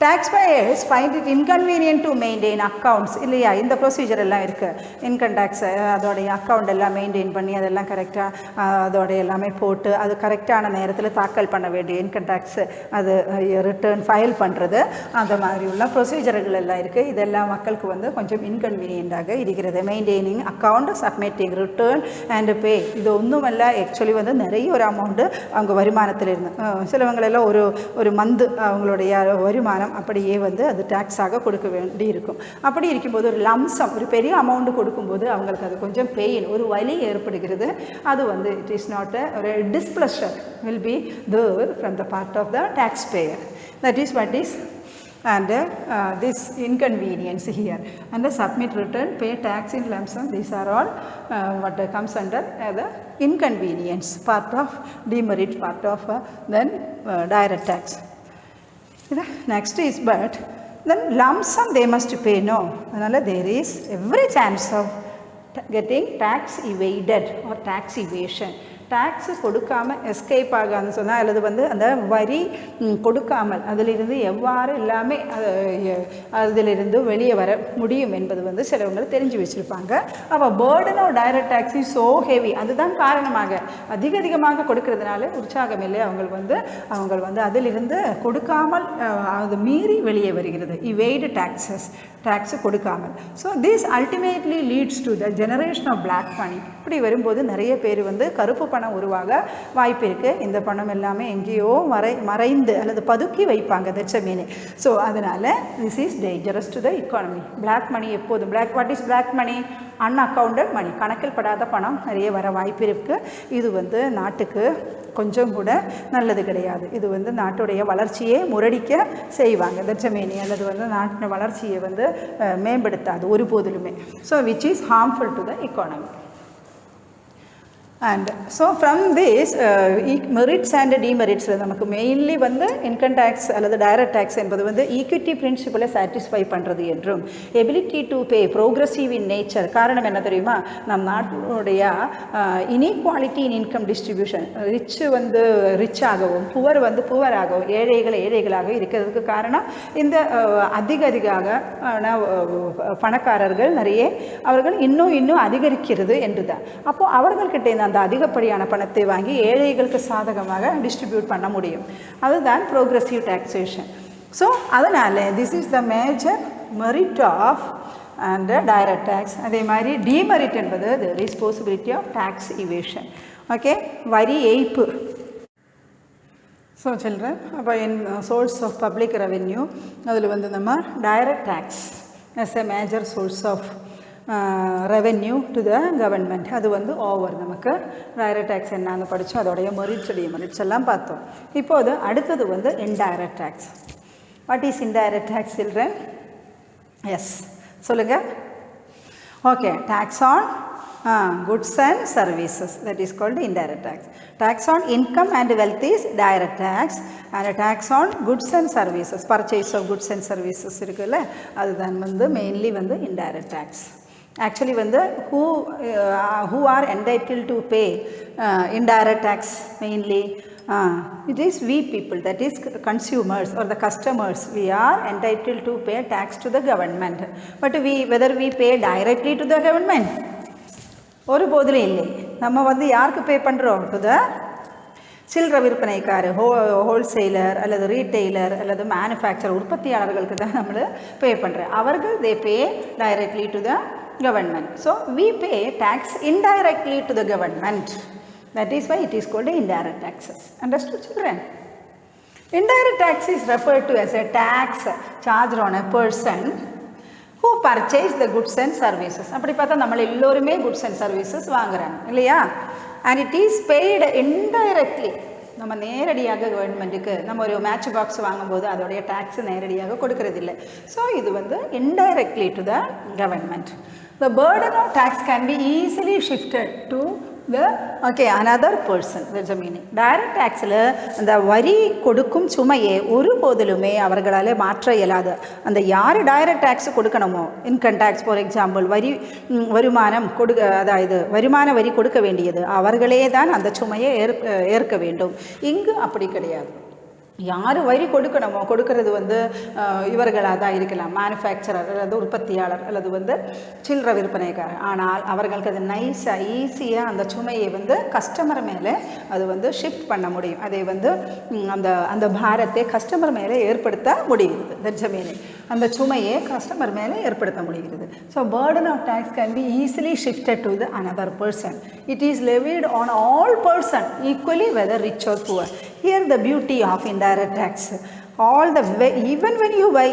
Taxpayers find it inconvenient to maintain accounts இல்லையா. இந்த ப்ரொசீஜர் எல்லாம் இருக்குது. இன்கம் டேக்ஸ் அதோடைய அக்கௌண்ட் எல்லாம் மெயின்டைன் பண்ணி அதெல்லாம் கரெக்டாக அதோடைய எல்லாமே போட்டு அது கரெக்டான நேரத்தில் தாக்கல் பண்ண வேண்டிய இன்கம் டேக்ஸு அது ரிட்டர்ன் ஃபைல் பண்ணுறது அந்த மாதிரி உள்ள ப்ரொசீஜர்கள் எல்லாம் இருக்குது. இதெல்லாம் மக்களுக்கு வந்து கொஞ்சம் இன்கன்வீனியண்ட்டாக இருக்கிறது. Maintaining account, submitting return and pay இது ஒன்றுமல்ல. ஆக்சுவலி வந்து நிறைய ஒரு அமௌண்ட்டு அவங்க வருமானத்தில் இருந்து சிலவங்களெல்லாம் ஒரு மந்த் அவங்களுடைய வருமானம் அப்படியே வந்து அது டேக்ஸாக கொடுக்க வேண்டி இருக்கும். அப்படி இருக்கும்போது ஒரு லம்சம் ஒரு பெரிய அமௌண்ட் கொடுக்கும்போது அவங்களுக்கு அது கொஞ்சம் பெயின் ஒரு வலி ஏற்படுகிறது. அது வந்து இட் இஸ் நாட் ஒரு displeasure will be there from the part of the taxpayer. That is what is and this inconvenience here. And the submit return, pay tax in lump sum, these are all what comes under the inconvenience part of demerit part of then direct tax. Next is but then lump sum they must pay. No, there is every chance of getting tax evaded or tax evasion. Tax கொடுக்காமல் எஸ்கேப் ஆகாதுன்னு சொன்னால் அல்லது வந்து அந்த வரி கொடுக்காமல் அதிலிருந்து எவ்வாறு எல்லாமே அதிலிருந்து வெளியே வர முடியும் என்பது வந்து சிலவங்க தெரிஞ்சு வச்சுருப்பாங்க. அப்போ burden of direct tax is so heavy. அதுதான் காரணமாக அதிகமாக கொடுக்கறதுனால உற்சாகம் இல்லை. அவங்க வந்து அதிலிருந்து கொடுக்காமல் அது மீறி வெளியே வருகிறது. இவேட் டேக்ஸு கொடுக்காமல். So this ultimately leads to the generation of black money. இப்படி வரும்போது நிறைய பேர் வந்து கருப்பு பணம் உருவாக வாய்ப்பு இருக்குது. இந்த பணம் எல்லாமே எங்கேயோ மறைந்து அல்லது பதுக்கி வைப்பாங்க. That's a meaning. ஸோ அதனால் this is dangerous to the economy. Black money எப்போதும் what is black money? Unaccounted money, கணக்கில் படாத பணம் நிறைய வர வாய்ப்பு இருக்குது. இது வந்து நாட்டுக்கு கொஞ்சம் கூட நல்லது கிடையாது. இது வந்து நாட்டுடைய வளர்ச்சியை முரடிக்க செய்வாங்க. That's a meaning. அல்லது வந்து நாட்டின் வளர்ச்சியை வந்து மேம்படுத்தாது ஒருபோதிலுமே. So which is harmful to the economy. And so from this merits and demerits நமக்கு மெயின்லி வந்து இன்கம் டேக்ஸ் அல்லது டைரக்ட் டேக்ஸ் என்பது வந்து ஈக்விட்டி பிரின்சிபலை சாட்டிஸ்ஃபை பண்ணுறது என்றும் ability to pay progressive in nature. காரணம் என்ன தெரியுமா? நம் நாட்டுடைய inequality in income distribution. Rich வந்து ரிச்சாகவும் புவர் வந்து புவராகவும் ஏழைகளாக இருக்கிறதுக்கு காரணம் இந்த அதிகமாக பணக்காரர்கள் நிறைய அவர்கள் இன்னும் அதிகரிக்கிறது என்று தான். அப்போது அவர்கள்கிட்ட அந்த அதிகப்படியான பணத்தை வாங்கி ஏழைகளுக்கு சாதகமாக டிஸ்ட்ரிபியூட் பண்ண முடியும். அதுதான் ப்ரோக்ரஸிவ் டாக்ஸேஷன். ஸோ அதனால் this is the major merit of and direct tax. அதே மாதிரி டிமெரிட் என்பது there is possibility of tax evasion. Okay, வரி ஏய்ப்பு. ஸோ சில்ட்ரன், அப்போ in source of public revenue அதில் வந்து நம்ம direct tax as a major source of revenue to the government. அது வந்து ஓவர். நமக்கு டைரக்ட் டேக்ஸ் என்னன்னு படித்தோம், அதோடைய மெரிட்ஸ் எல்லாம் பார்த்தோம். இப்போது அடுத்தது வந்து indirect tax. What is indirect tax children? Yes சொல்லுங்கள். Okay, tax on goods and services, that is called indirect tax. Tax on income and wealth is direct tax, and a tax on goods and services, purchase of goods and services இருக்குல்ல அதுதான் வந்து mainly வந்து indirect tax. Actually வந்து who are entitled to pay indirect tax mainly? It is we people, that is consumers or the customers. We are entitled to pay tax to the government, but whether we pay directly to the government ஒரு போதிலும் இல்லை. நம்ம வந்து யாருக்கு பே பண்ணுறோம்? டு த சில்லறை விற்பனைக்காரர், ஹோல்சேலர் அல்லது ரீட்டெய்லர் அல்லது மேனுஃபேக்சர், உற்பத்தியாளர்களுக்கு தான் நம்ம பே பண்ணுறோம். அவர்கள் they pay directly to the government. So we pay tax indirectly to the government. That is why it is called indirect taxes. Understood, children? Indirect tax is referred to as a tax charged on a person who purchase the goods and services. அப்படி பார்த்தா நம்ம எல்லோருமே goods and services வாங்குறாங்க இல்லையா? And it is paid indirectly. நம்ம நேரடியாக கவர்மெண்ட்டுக்கு நம்ம ஒரு மேட்ச் பாக்ஸ் வாங்கும்போது அதோடைய டேக்ஸ் நேரடியாக கொடுக்கறதில்லை. ஸோ இது வந்து indirectly to the government. The burden of tax can be easily shifted to another person. That's the meaning. Direct taxல அந்த வரி கொடுக்கும் சுமையை ஒரு போதிலுமே அவர்களால் மாற்ற இயலாது. அந்த யார் டைரக்ட் டேக்ஸ் கொடுக்கணுமோ, இன்கம் டேக்ஸ் ஃபார் எக்ஸாம்பிள், வருமானம் அதாவது வருமான வரி கொடுக்க வேண்டியது அவர்களே தான் அந்த சுமையை ஏற்க வேண்டும். இங்கு அப்படி கிடையாது. யார் வரி கொடுக்கணுமோ கொடுக்கறது வந்து இவர்களாக தான் இருக்கலாம், மேனுஃபேக்சரர் அல்லது உற்பத்தியாளர் அல்லது வந்து சில்லறை விற்பனைக்காரர். ஆனால் அவர்களுக்கு அது நைஸாக ஈஸியாக அந்த சுமையை வந்து கஸ்டமர் மேலே அது வந்து ஷிஃப்ட் பண்ண முடியும். அதை வந்து அந்த பாரத்தை கஸ்டமர் மேலே ஏற்படுத்த முடிகிறது. That's a meaning. அந்த சுமையை கஸ்டமர் மேலே ஏற்படுத்த முடிகிறது. So burden of tax can be easily shifted to the another person. It is levied on all person equally, whether rich or poor. Here the beauty of indirect tax. Even when you buy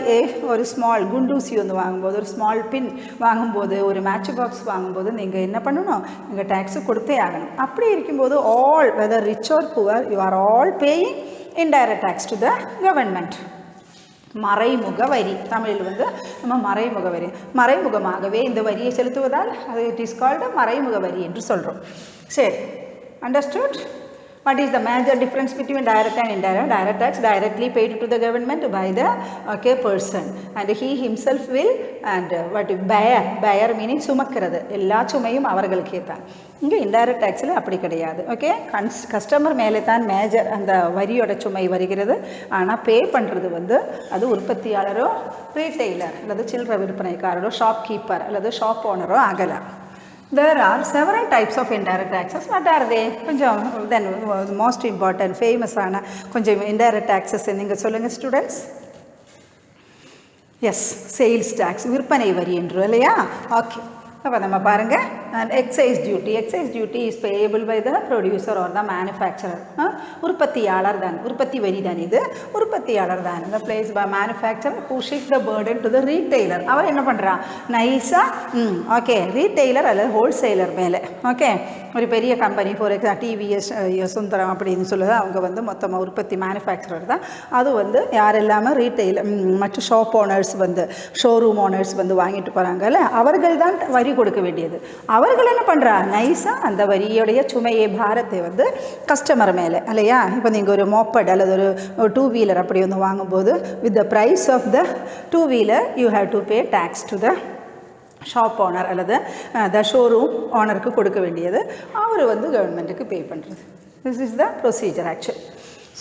ஒரு ஸ்மால் குண்டூசி வந்து வாங்கும்போது, ஒரு ஸ்மால் பின் வாங்கும்போது, ஒரு மேட்ச் பாக்ஸ் வாங்கும்போது நீங்கள் என்ன பண்ணணும்? நீங்கள் டேக்ஸு கொடுத்தே ஆகணும். அப்படி இருக்கும்போது all, whether rich or poor, you are all paying indirect tax to the government. மறைமுக வரி, தமிழில் வந்து நம்ம மறைமுக வரி, மறைமுகமாகவே இந்த வரியை செலுத்துவதால் அது இட் இஸ் கால்டு மறைமுக வரி என்று சொல்கிறோம். சரி, understood? What is the major difference between direct and indirect? Direct tax directly paid to the government by the person, and he himself will, and what bear meaning சுமக்கிறது, எல்லா சுமையும் அவர்களுக்கே தான். இங்கே இன்டைரக்ட் டேக்ஸில் அப்படி கிடையாது. ஓகே, கஸ்டமர் மேலே தான் மேஜர் அந்த வரியோட சுமை வருகிறது. ஆனால் பே பண்ணுறது வந்து அது உற்பத்தியாளரோ ரீட்டெய்லர் அல்லது சில்லறை விற்பனைக்காரரோ ஷாப் கீப்பர் அல்லது ஷாப் ஓனரோ ஆகலாம். There are several types of indirect taxes. What are they? கொஞ்சம் then most important famous ஆன கொஞ்சம் indirect taxes நீங்கள் சொல்லுங்கள் ஸ்டூடெண்ட்ஸ். எஸ், சேல்ஸ் டேக்ஸ், விற்பனை வரி என்று இல்லையா? ஓகே, அப்போ நம்ம பாருங்கள். And excise duty. Excise duty is payable by the producer or the manufacturer. உற்பத்தியாளர் தான், உற்பத்தி வரி தான் இது, உற்பத்தியாளர் தான். இந்த place by manufacturer who shift the burden to the retailer. அவர் என்ன பண்ணுறான்? நைஸாக ஓகே ரீட்டெய்லர் அல்லது ஹோல்சேலர் மேலே. ஓகே, ஒரு பெரிய company for example TVS, Sundaram அப்படின்னு சொல்லுது, அவங்க வந்து மொத்தமாக உற்பத்தி மேனுஃபேக்சரர் தான். அது வந்து யார் இல்லாமல் ரீட்டெய்லர் மற்ற ஷாப் ஓனர்ஸ் வந்து ஷோரூம் ஓனர்ஸ் வந்து வாங்கிட்டு போகிறாங்கல்ல, அவர்கள் தான் வரி கொடுக்க வேண்டியது. அவர்கள் என்ன பண்ணுறா? நைஸாக அந்த வரியோடைய சுமையை பாரத்தை வந்து கஸ்டமர் மேலே இல்லையா? இப்போ நீங்கள் ஒரு மோப்பட் அல்லது ஒரு டூ வீலர் அப்படி வந்து வாங்கும்போது with the price of the two wheeler you have to pay tax to the shop owner அல்லது த ஷோரூம் ஓனருக்கு கொடுக்க வேண்டியது அவர் வந்து கவர்மெண்ட்டுக்கு பே பண்ணுறது. This is the procedure actually.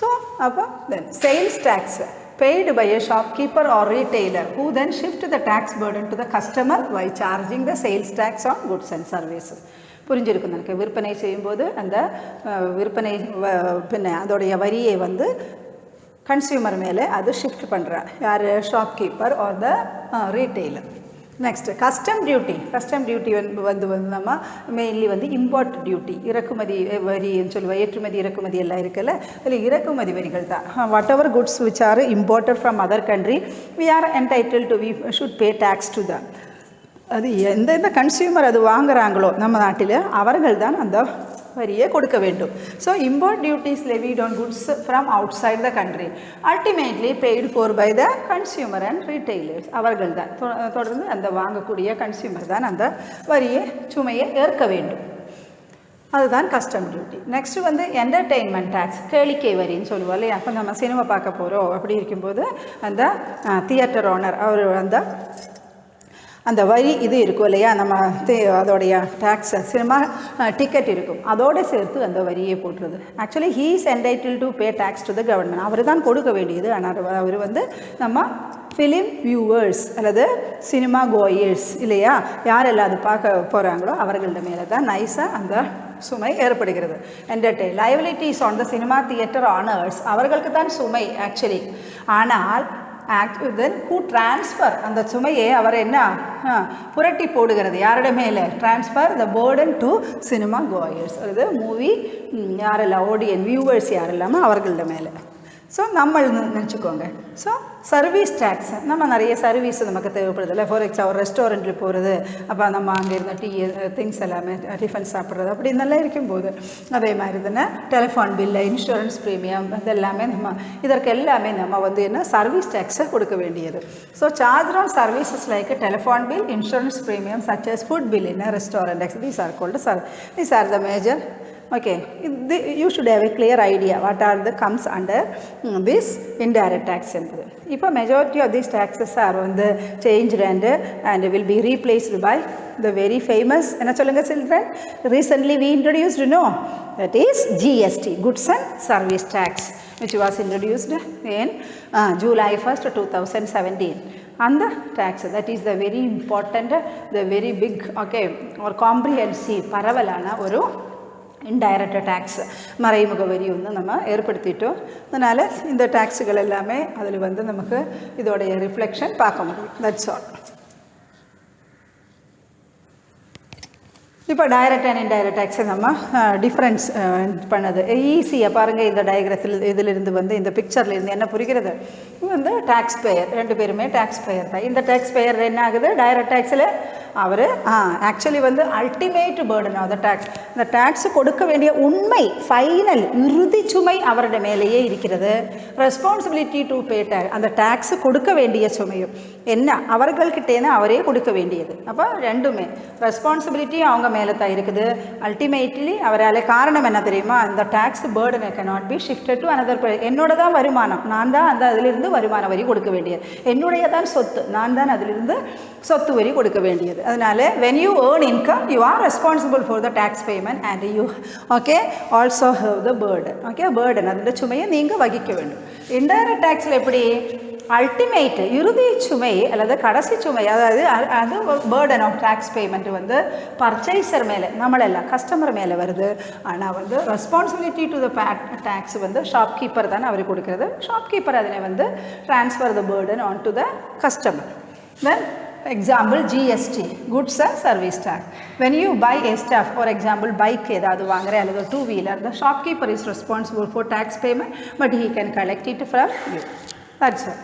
So அப்போ then sales tax paid by a shopkeeper or retailer who then shift the tax burden to the customer by charging the sales tax on goods and services. புரிஞ்சிருக்கும் எனக்கு. விற்பனை செய்யும்போது அந்த விற்பனை பின்ன அதோடைய வரியை வந்து கன்சியூமர் மேலே அது ஷிஃப்ட் பண்ணுறார். யார்? ஷாப்கீப்பர் ஆர் த retailer. Next custom duty. Custom duty வந்து நம்ம மெயின்லி வந்து இம்போர்ட் டியூட்டி, இறக்குமதி வரின்னு சொல்லுவோம். ஏற்றுமதி இறக்குமதி எல்லாம் இருக்குல்ல, அதில் இறக்குமதி வரிகள் தான். Whatever goods which are imported from other country we are entitle to we should pay tax to the. அது எந்தெந்த கன்சியூமர் அது வாங்குகிறாங்களோ நம்ம நாட்டில் அவர்கள் தான் அந்த வரியை கொடுக்க வேண்டும். So import duties levied on goods from outside the country ultimately paid for by the consumer and retailers. அவர்கள் தான் தொடர்ந்து அந்த வாங்கக்கூடிய கன்சியூமர் தான் அந்த வரியை சுமையை ஏற்க வேண்டும். அதுதான் கஸ்டம் டியூட்டி. நெக்ஸ்ட் வந்து என்டர்டெயின்மெண்ட் டேக்ஸ், கேளிக்கை வரின்னு சொல்லுவோம் இல்லையா. அப்போ நம்ம சினிமா பார்க்க போகிறோம் அப்படி இருக்கும்போது அந்த தியேட்டர் ஓனர் அவர் அந்த வரி இது இருக்கும் இல்லையா, நம்ம அதோடைய டேக்ஸ் சினிமா டிக்கெட் இருக்கும் அதோடு சேர்த்து அந்த வரியை போட்டுருது. Actually he is entitled to pay tax to the government. அவர் தான் கொடுக்க வேண்டியது. ஆனால் அவர் வந்து நம்ம ஃபிலிம் வியூவர்ஸ் அல்லது சினிமா கோயர்ஸ் இல்லையா, யாரெல்லாம் அது பார்க்க போகிறாங்களோ அவர்கள்ட மேலே தான் நைஸாக அந்த சுமை ஏற்படுகிறது. Entertain liabilities on the cinema theatre honours, அவர்களுக்கு தான் சுமை ஆக்சுவலி. ஆனால் தென் ஹூ ட்ரான்ஸ்ஃபர், அந்த சுமையை அவர் என்ன புரட்டி போடுகிறது யாரோட மேலே, transfer the burden to cinema chores, அது மூவி யாரெல்லாம் ஆடியன்ஸ் வியூவர்ஸ் யாரெல்லாமோ அவர்களோட மேலே. ஸோ நம்ம நினச்சிக்கோங்க. ஸோ சர்வீஸ் டேக்ஸ், நம்ம நிறைய சர்வீஸ் நமக்கு தேவைப்படுது இல்லை. ஃபார் எக்ஸாம்பிள் ஒரு ரெஸ்டாரண்ட்டில் போகிறது, அப்போ நம்ம அங்கே இருந்த டீ திங்ஸ் எல்லாமே டிஃபன் சாப்பிட்றது அப்படி நல்லா இருக்கும்போது அதே மாதிரி தானே டெலிஃபோன் பில்லு, இன்சூரன்ஸ் ப்ரீமியம் இதெல்லாமே நம்ம இதற்கு எல்லாமே நம்ம வந்து என்ன சர்வீஸ் டேக்ஸை கொடுக்க வேண்டியது. So charge on services like telephone bill, insurance premium such as food bill in a restaurant tax. These are the major. Okay, you should have a clear idea what are the comes under this indirect tax என்பது. இப்போ majority of these taxes are வந்து changed and will be replaced by the very famous, என்ன சொல்லுங்க children, recently we introduced, that is GST, goods and service tax, which was introduced in July 1st 2017. And the tax, that is the very important, the very big, okay, or comprehensive பரவலான ஒரு இன்டைரக்ட் டேக்ஸ் மறைமுக வரி வந்து நம்ம ஏற்படுத்திட்டோம். அதனால் இந்த டேக்ஸுகள் எல்லாமே அதில் வந்து நமக்கு இதோடைய ரிஃப்ளெக்ஷன் பார்க்க முடியும். That's all. இப்போ டைரக்ட் அண்ட் இன்டைரக்ட் டேக்ஸை நம்ம டிஃப்ரென்ஸ் பண்ணது ஈஸியாக பாருங்கள். இந்த டயக்ராத்தில் இதிலிருந்து வந்து இந்த பிக்சர்லேருந்து என்ன புரிகிறது, வந்து டேக்ஸ் பேயர், ரெண்டு பேருமே டேக்ஸ் பேயர் தான். இந்த டேக்ஸ் பேயர் என்ன ஆகுது, டைரக்ட் டேக்ஸில் அவர் ஆக்சுவலி வந்து ultimate burden of the tax, இந்த டேக்ஸ் கொடுக்க வேண்டிய உண்மை ஃபைனல் இறுதி சுமை அவருடைய மேலேயே இருக்கிறது. ரெஸ்பான்சிபிலிட்டி டு பே டேக்ஸ், அந்த டேக்ஸ் கொடுக்க வேண்டிய சுமையும் என்ன அவர்கள்கிட்டேன்னு அவரே கொடுக்க வேண்டியது. அப்போ ரெண்டுமே ரெஸ்பான்சிபிலிட்டி அவங்க மேலே தான் இருக்குது. அல்டிமேட்லி அவரால் காரணம் என்ன தெரியுமா, இந்த tax burden cannot be shifted to another. என்னோட தான் வருமானம், நான் தான் அந்த அதிலிருந்து வருமான வரி கொடுக்க வேண்டியது. என்னுடைய தான் சொத்து, நான் தான் அதிலிருந்து சொத்து வரி கொடுக்க வேண்டியது. அதனால when you earn income you are responsible for the tax payment and you okay also have the burden. Okay, burden அந்த சுமையை நீங்க வகிக்க வேண்டும். இன்டைரக்ட் டாக்ஸ்ல எப்படி அல்டிமேட் இறுதி சுமை அல்லது கடைசி சுமை, அதாவது அது பேர்டன் ஆஃப் டேக்ஸ் பேமெண்ட் வந்து பர்ச்சேசர் மேலே, நம்மளெல்லாம் கஸ்டமர் மேலே வருது. ஆனால் வந்து ரெஸ்பான்சிபிலிட்டி டு த டேக்ஸ் வந்து ஷாப்கீப்பர் தானே அவர் கொடுக்குறது. ஷாப்கீப்பர் அதனை வந்து transfer the burden on to the customer. Then example GST, goods and service tax. When you buy a stuff, for example bike ஏதாவது வாங்குறே அல்லது two wheeler, the shopkeeper is responsible for tax payment but he can collect it from you. That's all.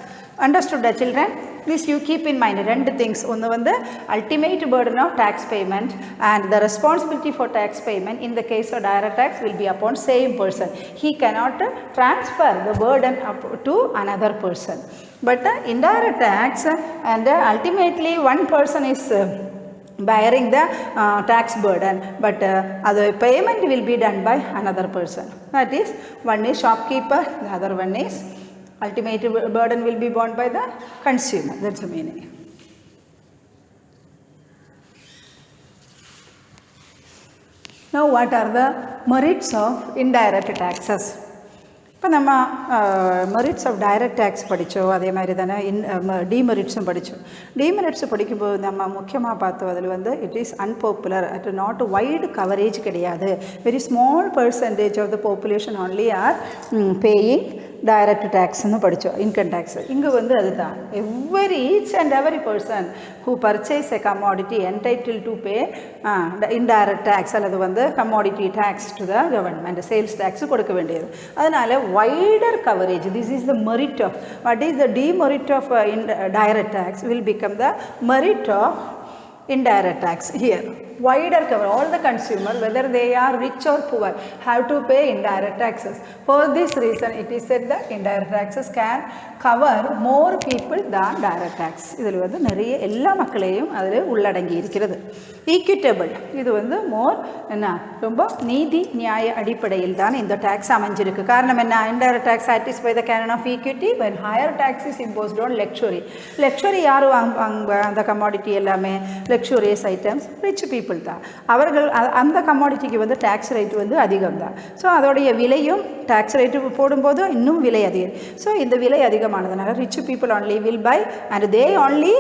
Understood the children? Please you keep in mind ரெண்டு things. ஒன்று வந்து ultimate burden of tax payment and the responsibility for tax payment in the case of direct tax will be upon same person. He cannot transfer the burden up to another person. But indirect tax and ultimately one person is bearing the tax burden, but the payment will be done by another person. That is, one is shopkeeper, the other one is ultimate burden will be borne by the consumer. That's the meaning. Now what are the merits of indirect taxes? இப்போ நம்ம மெரிட்ஸ் ஆஃப் டைரக்ட் டேக்ஸ் படித்தோம், அதே மாதிரி தானே டிமெரிட்ஸும் படித்தோம். டிமெரிட்ஸ் படிக்கும்போது நம்ம முக்கியமாக பார்த்தோம் அதில் வந்து it is unpopular, at not wide coverage கிடையாது. Very small percentage of the population only are paying direct டேக்ஸ்னு படித்தோம், இன்கம் டேக்ஸ். இங்கே வந்து அதுதான் each and every person who purchase a commodity entitled to pay indirect tax அல்லது வந்து commodity tax to the government, sales tax கொடுக்க வேண்டியது. அதனால் wider coverage, this is the merit of what is the demerit of direct tax will become the merit of indirect tax here. Wider cover, all the consumer, whether they are rich or poor, have to pay indirect taxes. For this reason, it is said that indirect taxes can cover more people than direct tax. இதில் வந்து நிறைய எல்லா மக்களையும் அதில் உள்ளடங்கி இருக்கிறது. ஈக்விட்டபிள், இது வந்து மோர் என்ன ரொம்ப நீதி நியாய அடிப்படையில் தான் இந்த டேக்ஸ் அமைஞ்சிருக்கு. காரணம் என்ன? Indirect tax satisfy the canon of equity when higher tax is imposed on luxury. luxury யார் வாங்க அந்த கமாடிட்டி எல்லாமே luxurious items rich people தான். அவர்கள் அந்த கமாடிட்டிக்கு வந்து டேக்ஸ் ரேட் வந்து அதிகம் தான். ஸோ அதோடைய விலையும் டேக்ஸ் ரேட்டு போடும்போது இன்னும் விலை அதிகம். ஸோ இந்த விலை அதிகமானதுனால rich people only will buy and they only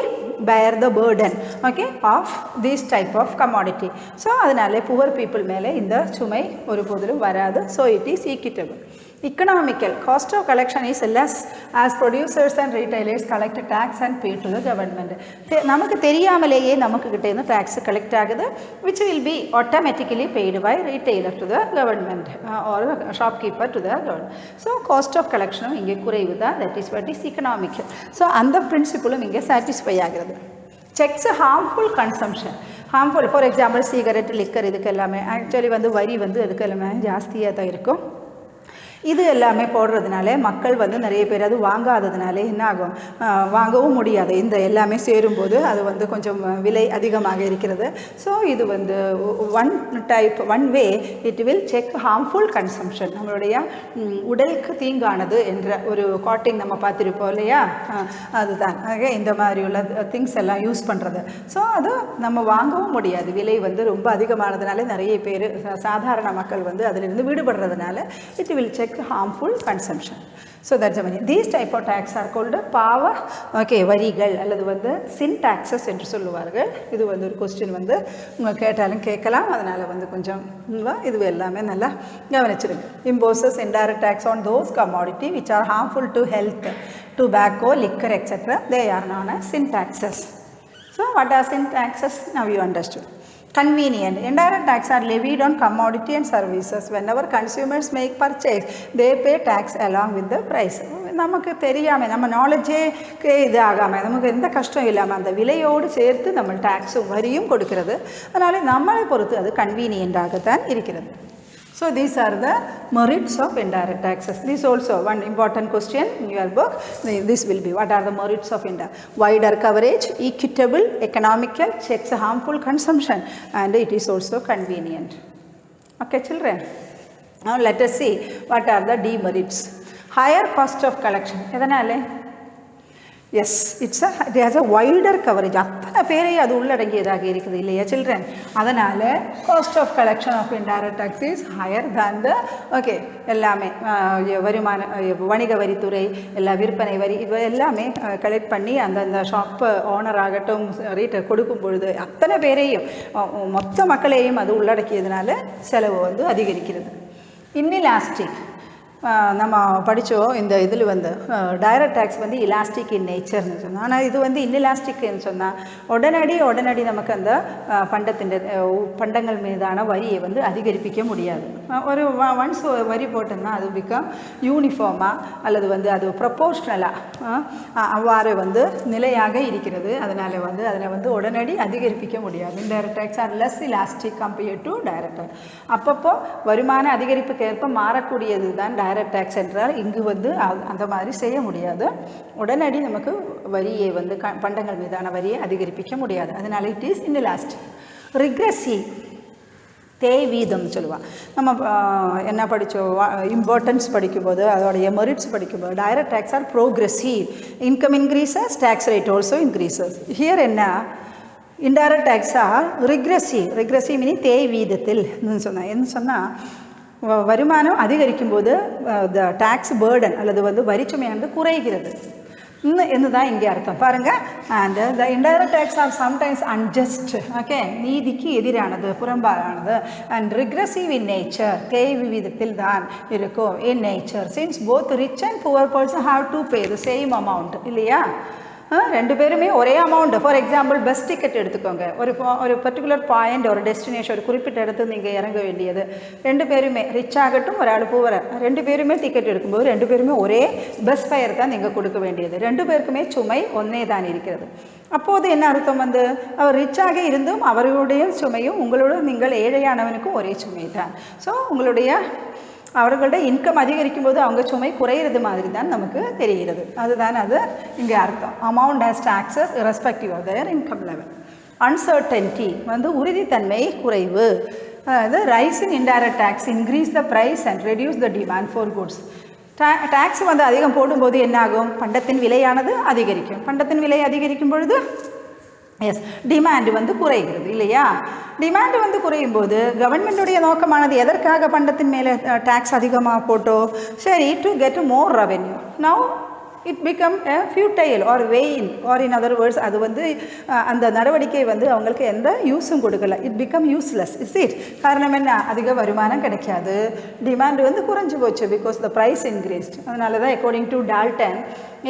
bear the burden, okay, of this type of commodity. So அதனால poor people மேலே இந்த சுமை ஒரு போதிலும் வராது. So it is equitable. Economical, cost of collection is less as producers and retailers collect tax and pay to the government. நமக்கு தெரியாமலேயே நமக்கு கிட்ட இருந்து tax collect ஆகுது, which will be automatically paid by retailer to the government or shopkeeper to the government. So cost of collection இங்கே குறைவு தான், that is what is economical. So அந்த பிரின்சிபிளும் இங்கே satisfy ஆகிறது. Checks harmful consumption. harmful, for example cigarette, liquor இதுக்கு எல்லாமே ஆக்சுவலி வந்து வரி வந்து அதுக்கு எல்லாமே ஜாஸ்தியாக தான் இருக்கும். இது எல்லாமே போடுறதுனால மக்கள் வந்து நிறைய பேர் அது வாங்காததுனால என்ன ஆகும், வாங்கவும் முடியாது. இந்த எல்லாமே சேரும்போது அது வந்து கொஞ்சம் விலை அதிகமாக இருக்கிறது. ஸோ இது வந்து one way it will check harmful consumption. நம்மளுடைய உடலுக்கு தீங்கானது என்ற ஒரு காட்டிங் நம்ம பார்த்துருப்போம் இல்லையா, அதுதான் இந்த மாதிரி உள்ள திங்ஸ் எல்லாம் யூஸ் பண்ணுறது. ஸோ அது நம்ம வாங்கவும் முடியாது, விலை வந்து ரொம்ப அதிகமானதுனால நிறைய பேர் சாதாரண மக்கள் வந்து அதிலிருந்து விடுபடுறதுனால it will check harmful consumption. So that's the meaning. These type of tax are called power, okay, வரிகள் அல்லது வந்து sin taxes என்று சொல்லுவார்கள். இது வந்து ஒரு கொஸ்டின் வந்து உங்க கேட்டாலும் கேட்கலாம், அதனால வந்து கொஞ்சம் இது எல்லாமே நல்லா கவனிச்சிருங்க. Imposes indirect tax on those commodity which are harmful to health, tobacco, liquor, etc. They are known as sin taxes. So what are sin taxes? Now you understood. Convenient. Indirect tax are levied on commodity and services. Whenever consumers make purchase, they pay tax along with the price. நமக்கு தெரியாமல் நம்ம நாலேஜே இது ஆகாமல் நமக்கு எந்த கஷ்டம் இல்லாமல் அந்த விலையோடு சேர்த்து நம்ம டேக்ஸும் வரியும் கொடுக்கிறது. அதனால் நம்மளை பொறுத்து அது கன்வீனியண்டாகத்தான் இருக்கிறது. So these are the merits of indirect taxes. This also one important question in your book. This will be what are the merits of indirect? Wider coverage, equitable, economical, checks harmful consumption, and it is also convenient. Okay children, now let us see what are the demerits. Higher cost of collection. எதனால? Yes, it has a wider coverage. அத்தனை பேரை அது உள்ளடங்கியதாக இருக்குது இல்லையா சில்ட்ரன்? அதனால் cost of collection of indirect tax is higher than the okay எல்லாமே வருமான வணிக வரித்துறை எல்லா விற்பனை வரி இது எல்லாமே கலெக்ட் பண்ணி அந்த ஷாப் ஓனர் ஆகட்டும் ரீட்டர் கொடுக்கும் பொழுது அத்தனை பேரையும் மொத்த மக்களையும் அது உள்ளடக்கியதுனால செலவு வந்து அதிகரிக்கிறது. இன்இலாஸ்டிக், நம்ம படித்தோம் இந்த இதில் வந்து டைரக்ட் டேக்ஸ் வந்து இலாஸ்டிக் இன் நேச்சர்னு சொன்னால், ஆனால் இது வந்து இன்இலாஸ்டிக்னு சொன்னால் உடனடி நமக்கு அந்த பண்டங்கள் மீதான வரியை வந்து அதிகரிப்பிக்க முடியாது. ஒரு ஒன்ஸ் வரி போட்டோம்னா அது பிகம் யூனிஃபார்மாக அல்லது வந்து அது ப்ரொபோர்ஷ்னலாக அவ்வாறு வந்து நிலையாக இருக்கிறது. அதனால் வந்து அதில் வந்து உடனடி அதிகரிப்பிக்க முடியாது. Indirect tax are less elastic compared to direct tax. அப்பப்போ வருமான அதிகரிப்புக்கு ஏற்ப மாறக்கூடியது தான் டைரக்ட் டேக்ஸ் என்றால் இங்கு வந்து அந்த மாதிரி செய்ய முடியாது. உடனடி நமக்கு வரியை வந்து பண்டங்கள் மீதான வரியை அதிகரிப்பிக்க முடியாது. அதனால இட் இஸ் இன்இலாஸ்டிக். ரிக்ரெசிவ், தேய் வீதம் சொல்லுவாள். நம்ம என்ன படித்தோம், இம்பார்ட்டன்ஸ் படிக்கும்போது அதோடைய மெரிட்ஸ் படிக்கும்போது direct tax are progressive. Income increases, tax rate also increases. Here என்ன, indirect tax are regressive meaning they வீதத்தில் சொன்னால் என்ன சொன்னால் வருமானம் அதிகரிக்கும் போது த டேக்ஸ் பேர்டன் அல்லது வந்து வரிச்சுமையானது குறைகிறது என்னதான் இங்கே அர்த்தம் பாருங்கள். And the indirect tax are sometimes unjust, okay, நீதிக்கு எதிரானது, புறம்பானது. And regressive in nature, they விகிதத்தில் தான் இருக்கும். In nature since both rich and poor person have to pay the same amount இல்லையா. ரெண்டு பேருமே ஒரே amount. For example bus ticket எடுத்துக்கோங்க. ஒரு பர்டிகுலர் பாயிண்ட், ஒரு டெஸ்டினேஷன், ஒரு குறிப்பிட்ட இடத்துல நீங்கள் இறங்க வேண்டியது. ரெண்டு பேருமே ரிச் ஆகட்டும், ஒரு ஆள் பூவர, ரெண்டு பேருமே டிக்கெட் எடுக்கும்போது ரெண்டு பேருமே ஒரே பஸ் ஃபேர் தான் நீங்கள் கொடுக்க வேண்டியது. ரெண்டு பேருக்குமே சுமை ஒன்றே தான் இருக்கிறது. அப்போது என்ன அர்த்தம்? அவர் ரிச்சாக இருந்தும் அவர்களுடைய சுமையும் உங்களோட நீங்கள் ஏழையானவனுக்கும் ஒரே சுமை தான். ஸோ அவர்களுடைய இன்கம் அதிகரிக்கும் போது அவங்க சுமை குறையிறது மாதிரி தான் நமக்கு தெரிகிறது. அதுதான் அது இங்கே அர்த்தம். Amount has taxes respective of their income level. Uncertainty உறுதித்தன்மை குறைவு. அதாவது rise in indirect tax increase the price and reduce the demand for goods. Tax அதிகம் போடும்போது என்னாகும்? பண்டத்தின் விலையானது அதிகரிக்கும். பண்டத்தின் விலை அதிகரிக்கும் பொழுது எஸ் டிமாண்டு குறைகிறது இல்லையா? டிமாண்டு குறையும் போது கவர்மெண்ட்டுடைய நோக்கமானது எதற்காக பண்டத்தின் மேலே டேக்ஸ் அதிகமாக போட்டோ? சரி, to get more revenue. Now it become a futile or vain, or in other words அது அந்த நடவடிக்கை அவங்களுக்கு எந்த யூஸும் கொடுக்கல. it become useless. is it? காரணம் என்ன? அதிக வருமானம் கிடைக்காது, டிமாண்ட் குறைஞ்சு போச்சு, because the price increased. அதனால தான் according to Dalton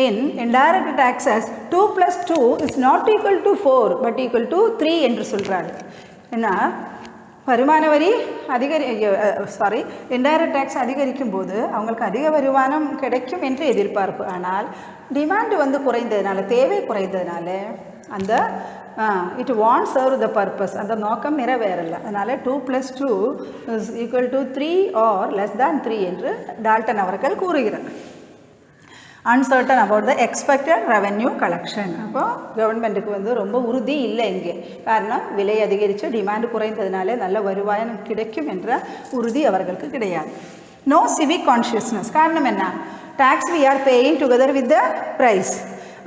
in indirect taxes 2 + 2 is not equal to 4 but equal to 3 என்று சொல்றாங்க. என்ன? வருமான வரி இன்டைரக்ட் டேக்ஸ் அதிகரிக்கும் போது அவங்களுக்கு அதிக வருமானம் கிடைக்கும் என்று எதிர்பார்ப்பு. ஆனால் டிமாண்டு குறைந்ததுனால, தேவை குறைந்ததுனால அந்த it want serve the purpose, அந்த நோக்கம் நிறைவேறலை. அதனால் 2 + 2 is equal to 3 or less than 3 என்று டால்டன் அவர்கள் கூறுகிறார். Uncertain about the expected revenue collection. அப்போ கவர்மெண்ட்டுக்கு ரொம்ப உறுதி இல்லை இங்கே. காரணம் விலை அதிகரித்து டிமாண்டு குறைந்ததுனால நல்ல வருமானம் கிடைக்கும் என்ற உறுதி அவர்களுக்கு கிடையாது. No civic consciousness. காரணம் என்ன? Tax we are paying together with the price.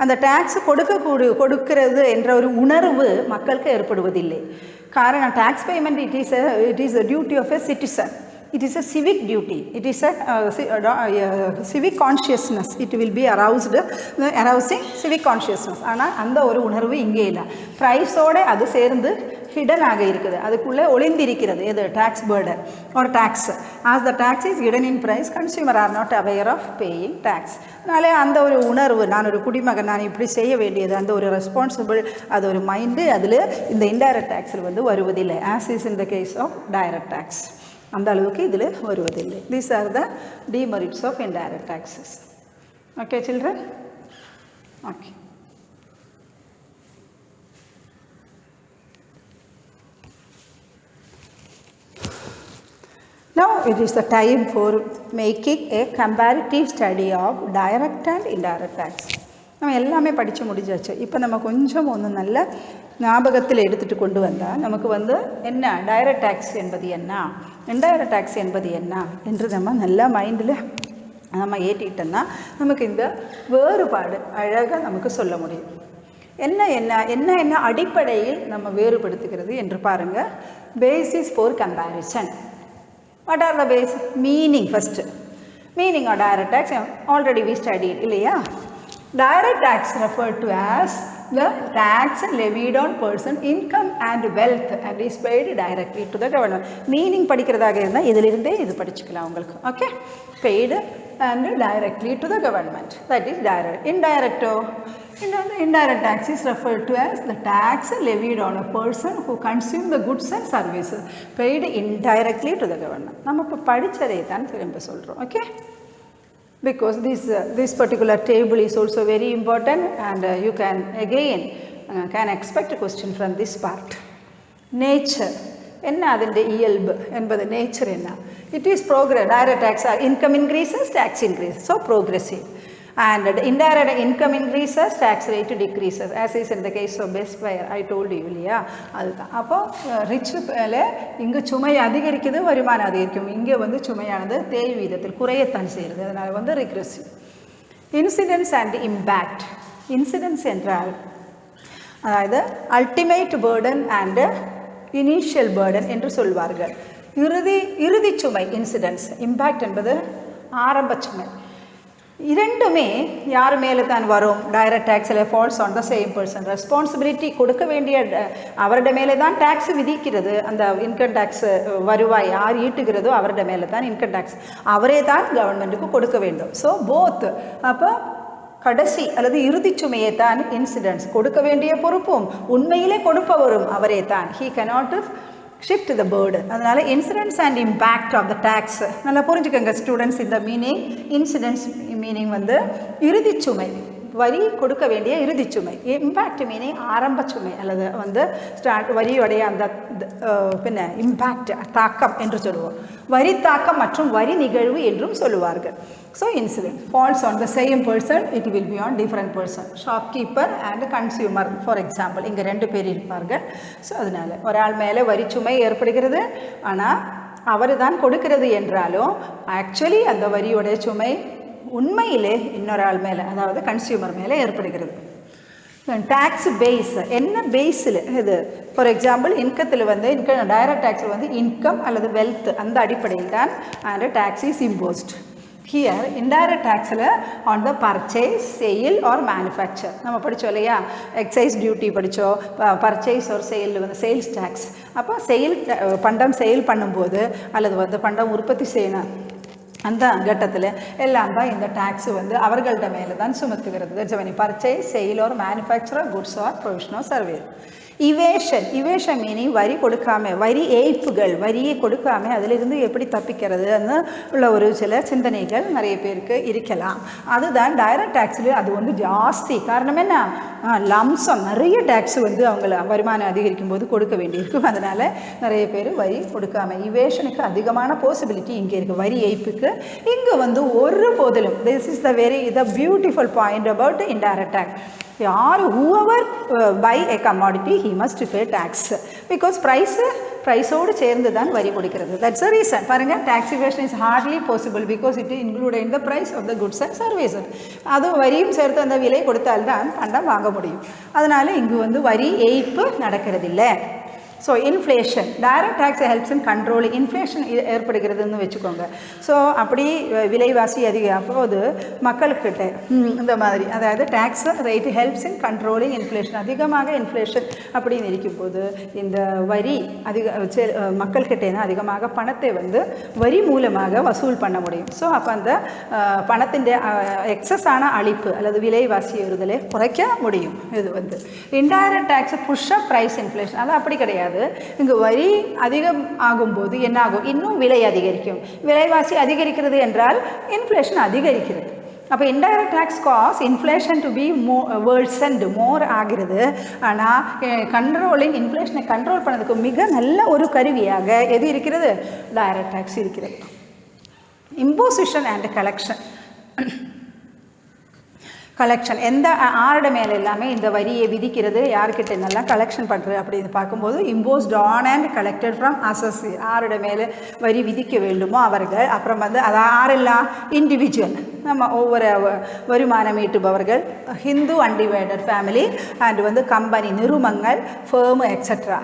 அந்த டேக்ஸ் கொடுக்கிறது என்ற ஒரு உணர்வு மக்களுக்கு ஏற்படுவதில்லை. காரணம் tax payment it is a duty of a citizen. It is a civic duty. It is a civic consciousness. It will be arousing civic consciousness. ஆனால் அந்த ஒரு உணர்வு இங்கே இல்லை. ப்ரைஸோடு அது சேர்ந்து ஹிடனாக இருக்குது, அதுக்குள்ளே ஒளிந்திருக்கிறது. எது? Tax burden or tax. As the tax is hidden in price, consumer are not aware of paying tax. அதனாலே அந்த ஒரு உணர்வு, நான் ஒரு குடிமகன், நான் இப்படி செய்ய வேண்டியது, அந்த ஒரு ரெஸ்பான்சிபிள், அது ஒரு மைண்டு அதில் இந்த இன்டைரக்ட் டேக்ஸில் வருவதில்லை. As is in the case of direct tax. அந்த அளவுக்கு இதில் வருவதில்லை. These are the demerits of indirect taxes. Okay children? Okay. Now it is the time for making a comparative study of direct and indirect tax. நம்ம எல்லாமே படித்து முடிஞ்சாச்சு. இப்போ நம்ம கொஞ்சம் நல்ல ஞாபகத்தில் எடுத்துகிட்டு கொண்டு வந்தால் நமக்கு என்ன டைரக்ட் டேக்ஸ் என்பது என்ன, இன்டைரக்ட் டேக்ஸ் என்பது என்ன என்று நம்ம நல்லா மைண்டில் நம்ம ஏற்றிட்டோம்னா நமக்கு இந்த வேறுபாடு அழகாக நமக்கு சொல்ல முடியும். என்ன அடிப்படையில் நம்ம வேறுபடுத்துகிறது என்று பாருங்கள். Basis for comparison. What are the base? Meaning. First meaning of direct tax already we studied இல்லையா? Direct tax referred to as the tax levied on person income and wealth and is paid directly to the government. Meaning படிக்கிறதாக இருந்தால் இதிலிருந்தே இது படிச்சுக்கலாம் உங்களுக்கு. Okay, paid and directly to the government, that is direct. Indirect tax is referred to as the tax levied on a person who consume the goods and services paid indirectly to the government. நம்ம இப்போ படித்ததை தான் திரும்ப சொல்கிறோம். Okay, because this particular table is also very important and you can again can expect a question from this part. Nature என்ன அதனுடைய இயல்பு என்பது நேச்சர் என்ன? It is progress. Direct tax income increases, tax increase, so progressive. And indirect income increases, tax rate decreases, as is in the case of best buyer. I told you இல்லையா? அதுதான். அப்போ ரிச் மேலே இங்கே சுமை அதிகரிக்குது, வருமானம் அதிகரிக்கும். இங்கே சுமையானது தேய் வீதத்தில் குறையத்தான் செய்கிறது. அதனால் regressive. Incidents and impact. Incidents என்றால் அதாவது ultimate burden and initial burden என்று சொல்வார்கள். இறுதி சுமை இன்சிடென்ட்ஸ், இம்பேக்ட் என்பது ஆரம்ப சுமை. இரண்டுமே யார் மேலே தான் வரும்? டைரக்ட் டேக்ஸில் falls on the same person. Responsibility கொடுக்க வேண்டிய அவருடைய மேலே தான் டேக்ஸ் விதிக்கிறது. அந்த இன்கம் டேக்ஸ் வருவாய் யார் ஈட்டுகிறதோ அவருடைய மேலே தான் இன்கம் டேக்ஸ், அவரே தான் கவர்மெண்ட்டுக்கு கொடுக்க வேண்டும். So both. அப்போ கடைசி அல்லது இறுதி சுமையை தான் இன்சிடென்ட்ஸ். கொடுக்க வேண்டிய பொறுப்பும் உண்மையிலே கொடுப்பவரும் அவரே தான். He cannot shift the burden. அதனால incidents and impact of the tax நல்லா புரிஞ்சுக்கோங்க ஸ்டூடெண்ட்ஸ். இந்த மீனிங் இன்சிடென்ட்ஸ் மீனிங் வந்து இறுதி சுமை, வரி கொடுக்க வேண்டிய இறுதி சுமை. இம்பேக்ட் மீனிங் ஆரம்ப சுமை அல்லது வந்து வரியுடைய அந்த பின்ன இம்பேக்ட் தாக்கம் என்று சொல்லுவோம். வரி தாக்கம் மற்றும் வரி நிகழ்வு என்றும் சொல்லுவார்கள். So incident falls on the same person, it will be on different person. Shopkeeper and consumer for example இங்கே 2 பேர் இருப்பார்கள். ஸோ அதனால் ஒரு ஆள் மேலே வரி சுமை ஏற்படுகிறது, ஆனால் அவர் தான் கொடுக்கிறது என்றாலும் ஆக்சுவலி அந்த வரியோடைய சுமை உண்மையிலே இன்னொரு ஆள் மேலே அதாவது கன்சியூமர் மேலே ஏற்படுகிறது. டேக்ஸ் பேஸ் என்ன பேஸில் இது ஃபார் எக்ஸாம்பிள் இன்கத்தில் வந்து டைரக்ட் டேக்ஸில் வந்து இன்கம் அல்லது வெல்த் அந்த அடிப்படையில் தான் and tax is imposed. Here indirect டேக்ஸில் on the purchase, sale or manufacture நம்ம படித்தோம் இல்லையா, எக்ஸைஸ் டியூட்டி படித்தோம், பர்ச்சேஸ் ஒரு சேல் வந்து சேல்ஸ் டேக்ஸ். அப்போ சேல் பண்டம் சேல் பண்ணும்போது அல்லது வந்து பண்டம் உற்பத்தி செய்யணும் அந்த கட்டத்தில் எல்லாம் தான் இந்த டேக்ஸ் வந்து அவர்கள்ட்ட மேலே தான் சுமத்துகிறது. That's when you purchase, sale or manufacture goods or provision or service. Evasion meaning வரி கொடுக்காம, வரி ஏய்ப்புகள், வரியை கொடுக்காம அதிலிருந்து எப்படி தப்பிக்கிறது உள்ள ஒரு சில சிந்தனைகள் நிறைய பேருக்கு இருக்கலாம். அதுதான் டைரக்ட் டேக்ஸில் அது வந்து ஜாஸ்தி. காரணம் என்ன, லம்சம் நிறைய டேக்ஸ் வந்து அவங்கள வருமானம் அதிகரிக்கும் போது கொடுக்க வேண்டியிருக்கும். அதனால் நிறைய பேர் வரி கொடுக்காம, இவேஷனுக்கு அதிகமான பாசிபிலிட்டி இங்கே இருக்குது. வரி ஏய்ப்புக்கு இங்கே வந்து ஒரு போதிலும் this is the beautiful point about indirect tax. whoever buy a commodity he must pay tax because priceோடு சேர்ந்து தான் வரி கொடுக்கிறது. That's the reason. பாருங்க, tax evasion is hardly possible because it is included in the price of the goods and services. அது வரியும் சேர்த்து அந்த விலை கொடுத்தால்தான் பண்டம் வாங்க முடியும். அதனால இங்கு வந்து வரி ஏய்ப்பு நடக்கிறதில்லை. So inflation, direct tax helps in controlling inflation ஏற்படுகிறதுன்னு வச்சுக்கோங்க. ஸோ அப்படி விலைவாசி அப்போது மக்கள்கிட்ட இந்த மாதிரி அதாவது tax rate helps in controlling inflation. அதிகமாக இன்ஃப்ளேஷன் அப்படின்னு இருக்கும்போது இந்த வரி மக்கள்கிட்டேனா அதிகமாக பணத்தை வந்து வரி மூலமாக வசூல் பண்ண முடியும். ஸோ அப்போ அந்த பணத்தின் எக்ஸஸான அளிப்பு அல்லது விலைவாசி ஏறுதலை குறைக்க முடியும். இது வந்து indirect tax push up price inflation. அது அப்படி கிடையாது. இங்கு வரி அதிகம் ஆகும்போது என்ன ஆகும், இன்னும் விலை அதிகரிக்கும். விலைவாசி அதிகரிக்கிறது என்றால் இன்ஃப்ளேஷன் அதிகரிக்கிறது. அப்போ indirect tax cause inflation to be worsened more ஆகிறது. ஆனால் கண்ட்ரோலிங் இன்ஃப்ளேஷனை கண்ட்ரோல் பண்ணதுக்கு மிக நல்ல ஒரு கருவியாக எது இருக்கிறது, டைரக்ட் டேக்ஸ் இருக்கிறது. இம்போசிஷன் அண்ட் கலெக்ஷன் எந்த ஆரோட மேலே எல்லாமே இந்த வரியை விதிக்கிறது, யார்கிட்ட நல்லா கலெக்ஷன் பண்ணுறது அப்படின்னு பார்க்கும்போது imposed on and collected from அசஸி, யாரோட மேலே வரி விதிக்க வேண்டுமோ அவர்கள். அப்புறம் வந்து அது யாரெல்லாம் இண்டிவிஜுவல், நம்ம ஒவ்வொரு வருமானம் ஈட்டுபவர்கள், ஹிந்து அன்டிவைடட் ஃபேமிலி அண்ட் வந்து கம்பெனி நிறுவனங்கள், ஃபேர்மு எக்ஸட்ரா.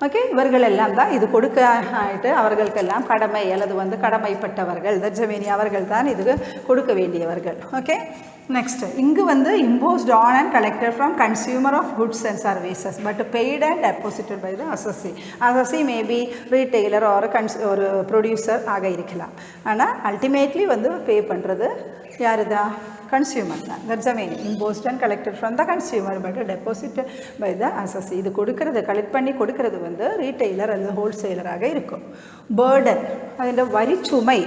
ஓகே, இவர்கள் எல்லாம் தான் இது கொடுக்க ஆகிட்டு அவர்களுக்கெல்லாம் கடமை அல்லது வந்து கடமைப்பட்டவர்கள். தட்சமேனி அவர்கள் தான் இதுக்கு கொடுக்க வேண்டியவர்கள். ஓகே, நெக்ஸ்ட் இங்கு வந்து imposed on and collected from consumer of goods and services but paid and deposited by the assessee. Assessee maybe retailer ஒரு ப்ரொடியூசர் ஆக இருக்கலாம். ஆனால் அல்டிமேட்லி வந்து பே பண்ணுறது யார் தான், கன்சியூமர் தான். That's mean imposed and collected from the consumer but deposited by the assessee. இது கொடுக்கறது கலெக்ட் பண்ணி கொடுக்கறது வந்து ரீட்டெய்லர் அல்லது ஹோல்சேலராக இருக்கும். பேர்டன் அதில் வரிச்சுமை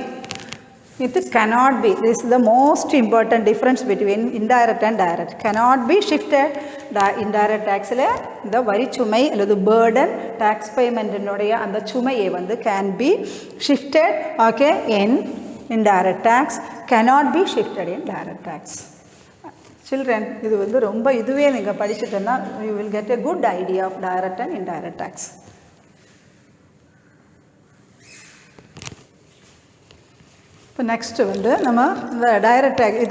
it cannot be, this is the most important difference between indirect and direct, cannot be shifted. indirect taxல இந்த வரி சுமை அல்லது burden tax payment னுடைய அந்த சுமையை வந்து can be shifted, okay, in indirect tax, cannot be shifted in direct tax. Children, இது வந்து ரொம்ப இதுவே நீங்க படிச்சிட்டேன்னா you will get a good idea of direct and indirect tax. இப்போ நெக்ஸ்ட்டு வந்து நம்ம இந்த டைரக்ட் டேக்ஸ்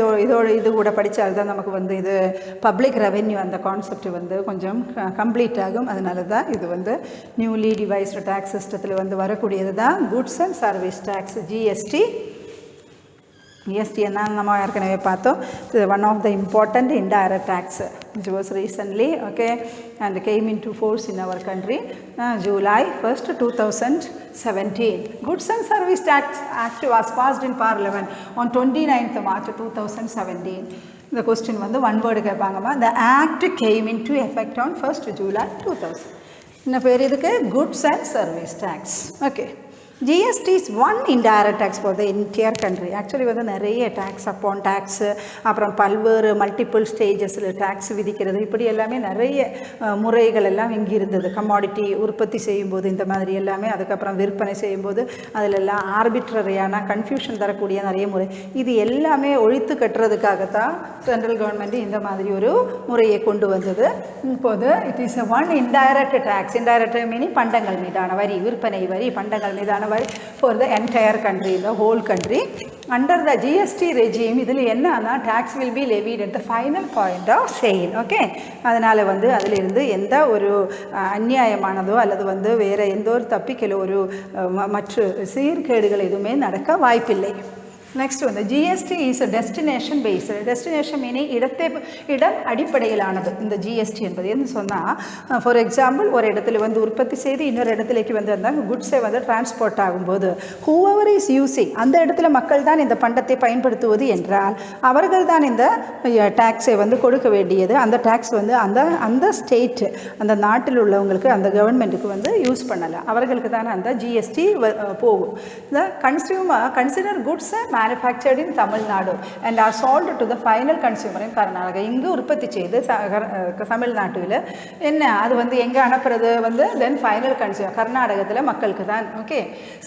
இது கூட படித்தால்தான் நமக்கு வந்து இது பப்ளிக் ரெவென்யூ அந்த கான்செப்ட் வந்து கொஞ்சம் கம்ப்ளீட் ஆகும். அதனால தான் இது வந்து நியூலி டிவைஸ்டு டேக்ஸ் சிஸ்டத்தில் வந்து வரக்கூடியது தான் goods and service tax, GST. என்ன நம்ம ஏற்கனவே பார்த்தோம், one of the important indirect tax which was recently, okay, and came into force in our country July 1st 2017. Goods and Service Tax Act was passed in Parliament on 29th March 2017. இந்த கொஸ்டின் வந்து ஒன் வேர்டு கேட்பாங்கம்மா. the act came into effect on 1st July 2000. என்ன பேர் இதுக்கு? goods and service tax. okay. GST is one indirect tax for the entire country. Actually வந்து நிறைய tax upon tax, அப்புறம் பல்வேறு மல்டிபிள் ஸ்டேஜஸில் டேக்ஸ் விதிக்கிறது, இப்படி எல்லாமே நிறைய முறைகள் எல்லாம் இங்கே இருந்தது. கமாடிட்டி உற்பத்தி செய்யும்போது இந்த மாதிரி எல்லாமே, அதுக்கப்புறம் விற்பனை செய்யும்போது அதிலெல்லாம் ஆர்பிட்ரரியான கன்ஃபியூஷன் தரக்கூடிய நிறைய முறை, இது எல்லாமே ஒழித்து கட்டுறதுக்காகத்தான் சென்ட்ரல் கவர்மெண்ட் இந்த மாதிரி ஒரு முறையை கொண்டு வந்தது. இப்போது it is one indirect tax. Indirect meaning பண்டங்கள் மீதான வரி, விற்பனை வரி, பண்டங்கள் மீதான for the entire country, the whole country. Under the GST regime, இதில் என்னன்னா tax will be levied at the final point of sale. okay. அதனால் வந்து அதிலிருந்து எந்த ஒரு அநியாயமானதோ அல்லது வந்து வேறு எந்த ஒரு தப்பிக்கலோ ஒரு மற்ற சீர்கேடுகள் எதுவுமே நடக்க வாய்ப்பில்லை. நெக்ஸ்ட் வந்து GST is destination based. Destination meaning இடம் அடிப்படையிலானது இந்த GST என்பது. என்ன சொன்னால், ஃபார் எக்ஸாம்பிள் ஒரு இடத்துல வந்து உற்பத்தி செய்து இன்னொரு இடத்துலைக்கு வந்து வந்தாங்க குட்ஸை வந்து டிரான்ஸ்போர்ட் ஆகும்போது ஹூவர் இஸ் யூஸிங், அந்த இடத்துல மக்கள் தான் இந்த பண்டத்தை பயன்படுத்துவது என்றால் அவர்கள் தான் இந்த டேக்ஸை வந்து கொடுக்க வேண்டியது. அந்த டேக்ஸ் வந்து அந்த ஸ்டேட், அந்த நாட்டில் உள்ளவங்களுக்கு, அந்த கவர்மெண்ட்டுக்கு வந்து யூஸ் பண்ணலாம், அவர்களுக்கு தானே அந்த GST போகும். இந்த consumer consider goods manufactured in Tamil Nadu and are sold to the final consumer in Karnataka. இங்கு உற்பத்தி செய்து தமிழ்நாட்டில் என்ன அது வந்து எங்கே அனுப்புறது வந்து then final consumer கர்நாடகத்தில் மக்களுக்கு தான். Okay.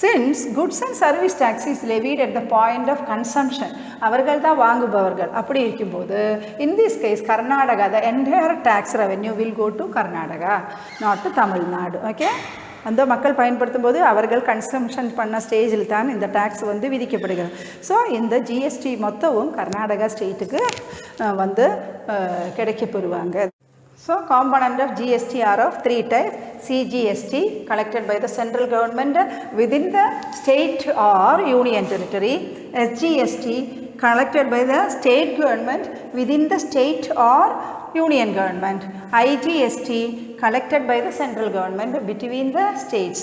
since goods and service tax is levied at the point of consumption, அவர்கள் தான் வாங்குபவர்கள். அப்படி இருக்கும்போது in this case Karnataka, the entire tax revenue will go to Karnataka, not to Tamil Nadu. okay. அந்த மக்கள் பயன்படுத்தும் போது அவர்கள் கன்சம்ஷன் பண்ண ஸ்டேஜில் தான் இந்த டேக்ஸ் வந்து விதிக்கப்படுகிறது. ஸோ இந்த ஜிஎஸ்டி மொத்தமும் கர்நாடகா ஸ்டேட்டுக்கு வந்து கிடைக்கப்பெறுவாங்க. So component of GST are of three types. CGST collected by the central government within the state or union territory. SGST collected by the state government within the state or union government. IGST collected by the central government between the states,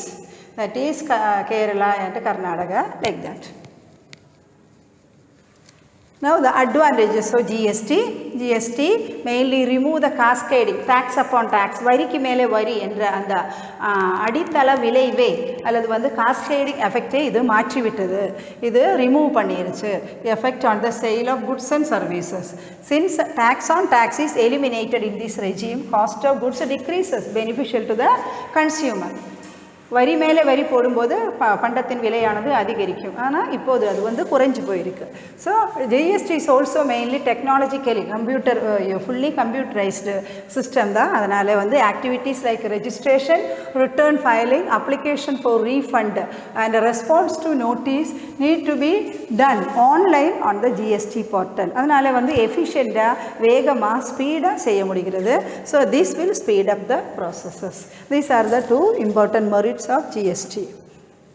that is Kerala and Karnataka, like that. Now the advantages of GST mainly remove the cascading tax upon tax, வரிக்கு மேலே வரி என்ற அந்த அடித்தள விளைவே அல்லது வந்து cascading எஃபெக்டை இது மாற்றிவிட்டது, இது ரிமூவ் பண்ணிருச்சு. Effect on the sale of goods and services. since tax on tax is eliminated in this regime, cost of goods decreases, beneficial to the consumer. வரி மேலே வரி போடும்போது பண்டத்தின் விலையானது அதிகரிக்கும். ஆனால் இப்போது அது வந்து குறைஞ்சி போயிருக்கு. So GST is also mainly technologically fully computerised system தான். அதனால் வந்து activities like registration, return filing, application for refund and response to notice need to be done online on the GST portal. அதனால் வந்து எஃபிஷியண்ட்டாக, வேகமாக, ஸ்பீடாக செய்ய முடிகிறது. So this will speed up the processes. These are the two important merits of GST.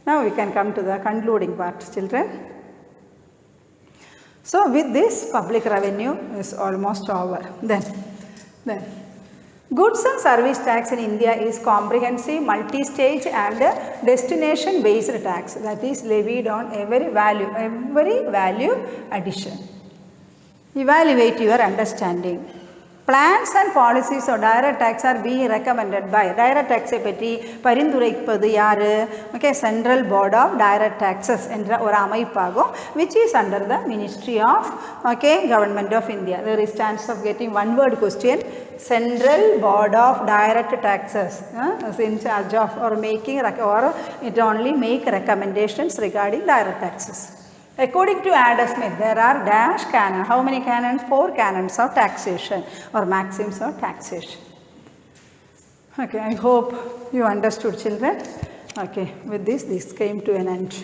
Now we can come to the concluding part, children. So with this, public revenue is almost over. Then goods and service tax in India is comprehensive, multi-stage and destination based tax that is levied on every value addition. Evaluate your understanding. Plans and policies of direct tax are being recommended by direct tax பற்றி பரிந்துரைப்பது யாரு? Okay, central board of direct taxes என்ற ஒரு அமைப்பாகும், which is under the Ministry of Government of India. There is chance of getting one word question. Central Board of Direct Taxes is in charge of or making or it only make recommendations regarding direct taxes. According to Adam Smith, there are dash canon. How many canons? 4 canons of taxation or maxims of taxation. Okay, I hope you understood, children. Okay, with this came to an end.